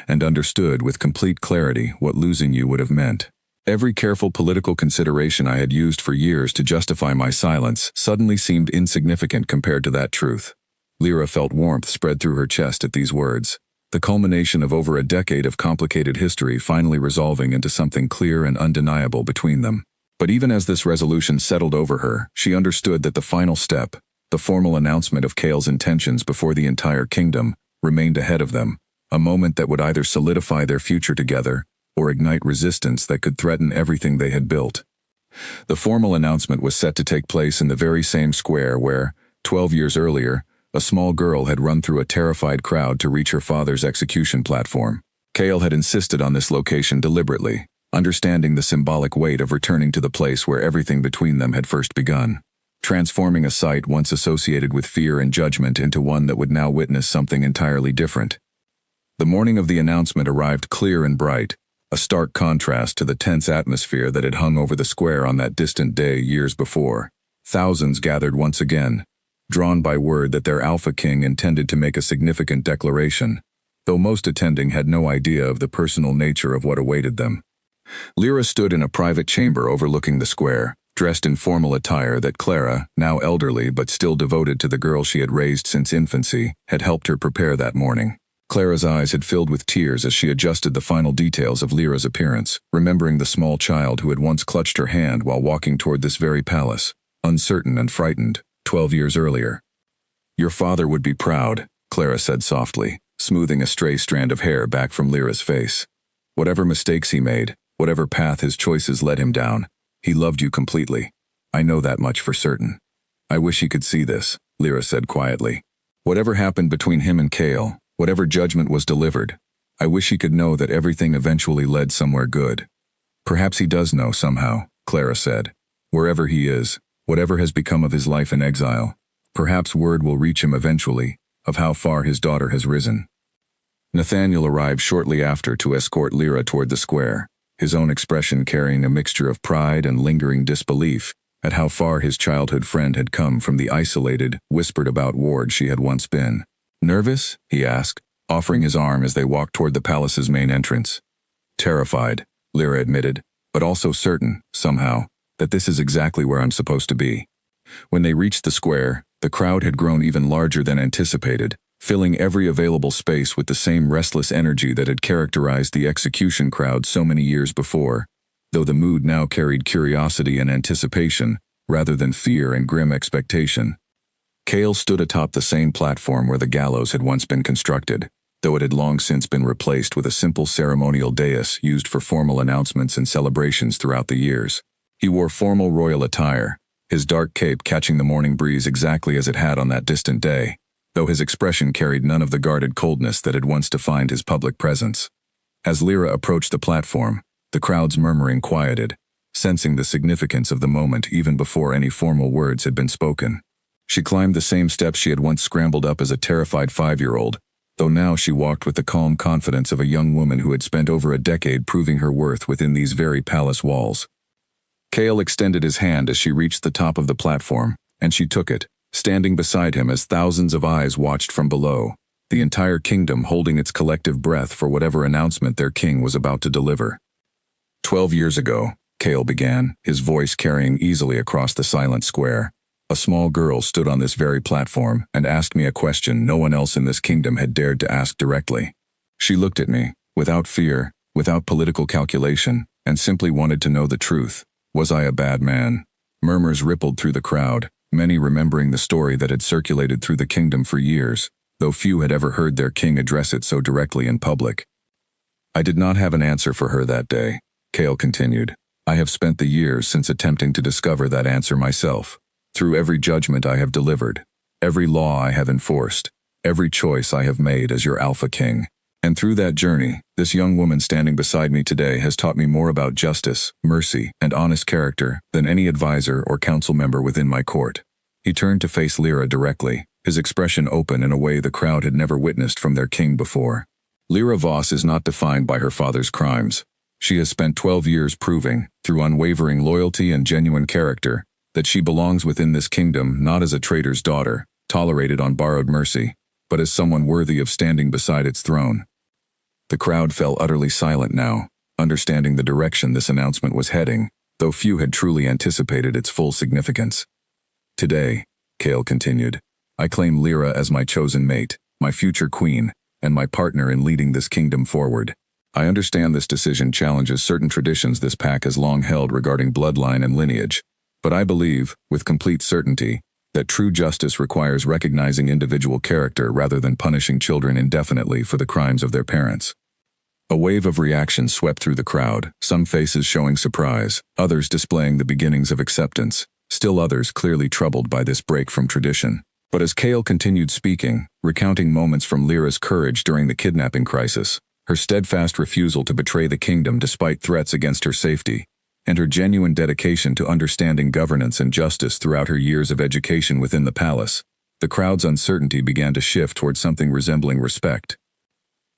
and understood with complete clarity what losing you would have meant. Every careful political consideration I had used for years to justify my silence suddenly seemed insignificant compared to that truth. Lyra felt warmth spread through her chest at these words, the culmination of over a decade of complicated history finally resolving into something clear and undeniable between them. But even as this resolution settled over her, she understood that the final step, The formal announcement of Kale's intentions before the entire kingdom remained ahead of them, a moment that would either solidify their future together or ignite resistance that could threaten everything they had built. The formal announcement was set to take place in the very same square where, 12 years earlier, a small girl had run through a terrified crowd to reach her father's execution platform. Kale had insisted on this location deliberately, understanding the symbolic weight of returning to the place where everything between them had first begun, transforming a site once associated with fear and judgment into one that would now witness something entirely different. The morning of the announcement arrived clear and bright, a stark contrast to the tense atmosphere that had hung over the square on that distant day years before. Thousands gathered once again, drawn by word that their Alpha King intended to make a significant declaration, though most attending had no idea of the personal nature of what awaited them. Lyra stood in a private chamber overlooking the square, dressed in formal attire that Clara, now elderly but still devoted to the girl she had raised since infancy, had helped her prepare that morning. Clara's eyes had filled with tears as she adjusted the final details of Lyra's appearance, remembering the small child who had once clutched her hand while walking toward this very palace, uncertain and frightened, 12 years earlier. "Your father would be proud," Clara said softly, smoothing a stray strand of hair back from Lyra's face. "Whatever mistakes he made, whatever path his choices led him down, he loved you completely. I know that much for certain." "I wish he could see this," Lyra said quietly. "Whatever happened between him and Kale, whatever judgment was delivered, I wish he could know that everything eventually led somewhere good." "Perhaps he does know somehow," Clara said. "Wherever he is, whatever has become of his life in exile, perhaps word will reach him eventually of how far his daughter has risen." Nathaniel arrived shortly after to escort Lyra toward the square, his own expression carrying a mixture of pride and lingering disbelief at how far his childhood friend had come from the isolated, whispered-about ward she had once been. "Nervous?" he asked, offering his arm as they walked toward the palace's main entrance. "Terrified," Lyra admitted, "but also certain, somehow, that this is exactly where I'm supposed to be." When they reached the square, the crowd had grown even larger than anticipated, filling every available space with the same restless energy that had characterized the execution crowd so many years before, though the mood now carried curiosity and anticipation, rather than fear and grim expectation. Kale stood atop the same platform where the gallows had once been constructed, though it had long since been replaced with a simple ceremonial dais used for formal announcements and celebrations throughout the years. He wore formal royal attire, his dark cape catching the morning breeze exactly as it had on that distant day, though his expression carried none of the guarded coldness that had once defined his public presence. As Lyra approached the platform, the crowd's murmuring quieted, sensing the significance of the moment even before any formal words had been spoken. She climbed the same steps she had once scrambled up as a terrified 5-year-old, though now she walked with the calm confidence of a young woman who had spent over a decade proving her worth within these very palace walls. Kale extended his hand as she reached the top of the platform, and she took it, standing beside him as thousands of eyes watched from below, the entire kingdom holding its collective breath for whatever announcement their king was about to deliver. 12 years ago, Kale began, his voice carrying easily across the silent square. A small girl stood on this very platform and asked me a question no one else in this kingdom had dared to ask directly. She looked at me, without fear, without political calculation, and simply wanted to know the truth. Was I a bad man? Murmurs rippled through the crowd, many remembering the story that had circulated through the kingdom for years, though few had ever heard their king address it so directly in public. I did not have an answer for her that day, Kale continued. I have spent the years since attempting to discover that answer myself. Through every judgment I have delivered, every law I have enforced, every choice I have made as your Alpha King. And through that journey, this young woman standing beside me today has taught me more about justice, mercy, and honest character than any advisor or council member within my court. He turned to face Lyra directly, his expression open in a way the crowd had never witnessed from their king before. Lyra Voss is not defined by her father's crimes. She has spent 12 years proving, through unwavering loyalty and genuine character, that she belongs within this kingdom not as a traitor's daughter, tolerated on borrowed mercy, but as someone worthy of standing beside its throne. The crowd fell utterly silent now, understanding the direction this announcement was heading, though few had truly anticipated its full significance. Today, Kale continued, I claim Lyra as my chosen mate, my future queen, and my partner in leading this kingdom forward. I understand this decision challenges certain traditions this pack has long held regarding bloodline and lineage, but I believe, with complete certainty, that true justice requires recognizing individual character rather than punishing children indefinitely for the crimes of their parents. A wave of reaction swept through the crowd, some faces showing surprise, others displaying the beginnings of acceptance, still others clearly troubled by this break from tradition. But as Kale continued speaking, recounting moments from Lyra's courage during the kidnapping crisis, her steadfast refusal to betray the kingdom despite threats against her safety, and her genuine dedication to understanding governance and justice throughout her years of education within the palace, the crowd's uncertainty began to shift toward something resembling respect.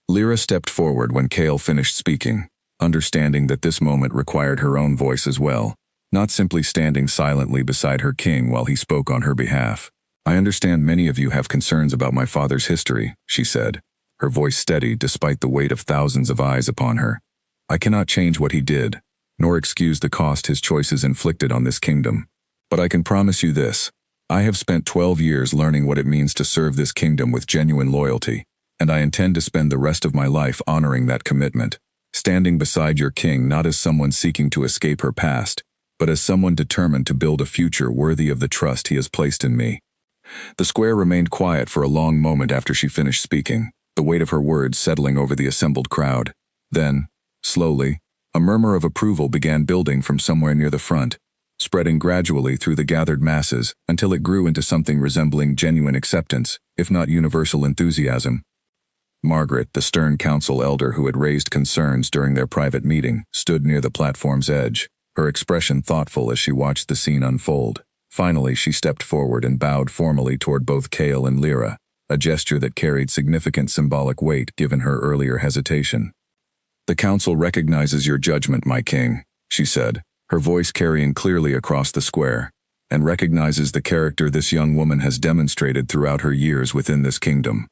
Lyra stepped forward when Kale finished speaking, understanding that this moment required her own voice as well, not simply standing silently beside her king while he spoke on her behalf. "I understand many of you have concerns about my father's history," she said, her voice steady despite the weight of thousands of eyes upon her. "I cannot change what he did, nor excuse the cost his choices inflicted on this kingdom. But I can promise you this: I have spent 12 years learning what it means to serve this kingdom with genuine loyalty, and I intend to spend the rest of my life honoring that commitment, standing beside your king not as someone seeking to escape her past, but as someone determined to build a future worthy of the trust he has placed in me." The square remained quiet for a long moment after she finished speaking, the weight of her words settling over the assembled crowd. Then, slowly, a murmur of approval began building from somewhere near the front, spreading gradually through the gathered masses until it grew into something resembling genuine acceptance, if not universal enthusiasm. Margaret, the stern council elder who had raised concerns during their private meeting, stood near the platform's edge, her expression thoughtful as she watched the scene unfold. Finally, she stepped forward and bowed formally toward both Kale and Lyra, a gesture that carried significant symbolic weight given her earlier hesitation. "The council recognizes your judgment, my king," she said, her voice carrying clearly across the square, "and recognizes the character this young woman has demonstrated throughout her years within this kingdom."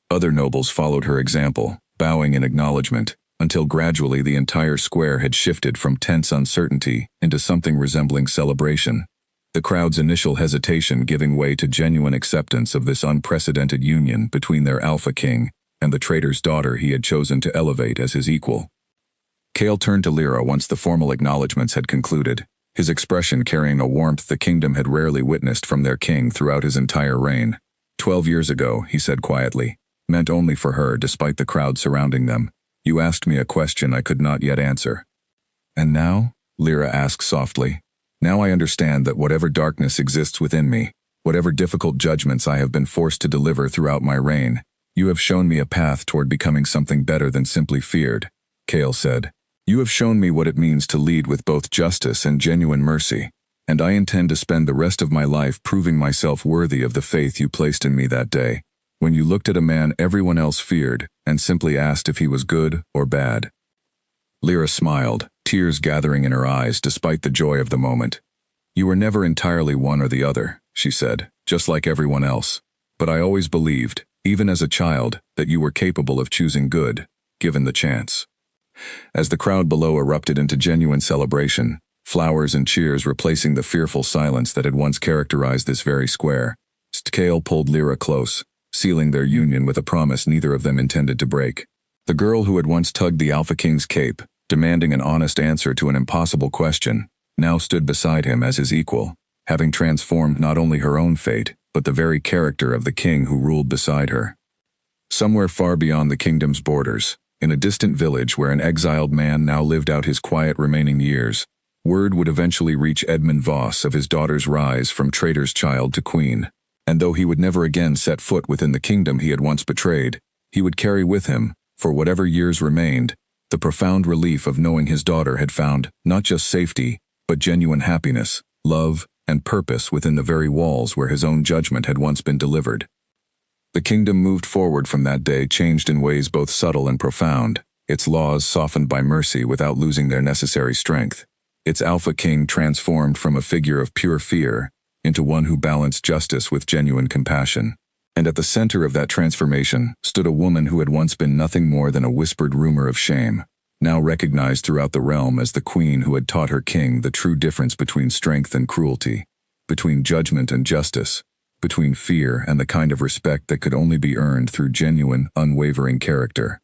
Other nobles followed her example, bowing in acknowledgement, until gradually the entire square had shifted from tense uncertainty into something resembling celebration, the crowd's initial hesitation giving way to genuine acceptance of this unprecedented union between their alpha king and the traitor's daughter he had chosen to elevate as his equal. Kale turned to Lyra once the formal acknowledgments had concluded, his expression carrying a warmth the kingdom had rarely witnessed from their king throughout his entire reign. 12 years ago, he said quietly, meant only for her despite the crowd surrounding them, "You asked me a question I could not yet answer." "And now?" Lyra asked softly. "Now I understand that whatever darkness exists within me, whatever difficult judgments I have been forced to deliver throughout my reign, you have shown me a path toward becoming something better than simply feared," Kale said. "You have shown me what it means to lead with both justice and genuine mercy, and I intend to spend the rest of my life proving myself worthy of the faith you placed in me that day, when you looked at a man everyone else feared and simply asked if he was good or bad." Lyra smiled, tears gathering in her eyes despite the joy of the moment. "You were never entirely one or the other," she said, "just like everyone else. But I always believed, even as a child, that you were capable of choosing good, given the chance." As the crowd below erupted into genuine celebration, flowers and cheers replacing the fearful silence that had once characterized this very square, Kale pulled Lyra close, sealing their union with a promise neither of them intended to break. The girl who had once tugged the Alpha King's cape, demanding an honest answer to an impossible question, now stood beside him as his equal, having transformed not only her own fate, but the very character of the king who ruled beside her. Somewhere far beyond the kingdom's borders, in a distant village where an exiled man now lived out his quiet remaining years, word would eventually reach Edmund Voss of his daughter's rise from traitor's child to queen, and though he would never again set foot within the kingdom he had once betrayed, he would carry with him, for whatever years remained, the profound relief of knowing his daughter had found not just safety, but genuine happiness, love, and purpose within the very walls where his own judgment had once been delivered. The kingdom moved forward from that day, changed in ways both subtle and profound, its laws softened by mercy without losing their necessary strength, its Alpha King transformed from a figure of pure fear into one who balanced justice with genuine compassion. And at the center of that transformation stood a woman who had once been nothing more than a whispered rumor of shame, now recognized throughout the realm as the queen who had taught her king the true difference between strength and cruelty, between judgment and justice, between fear and the kind of respect that could only be earned through genuine, unwavering character.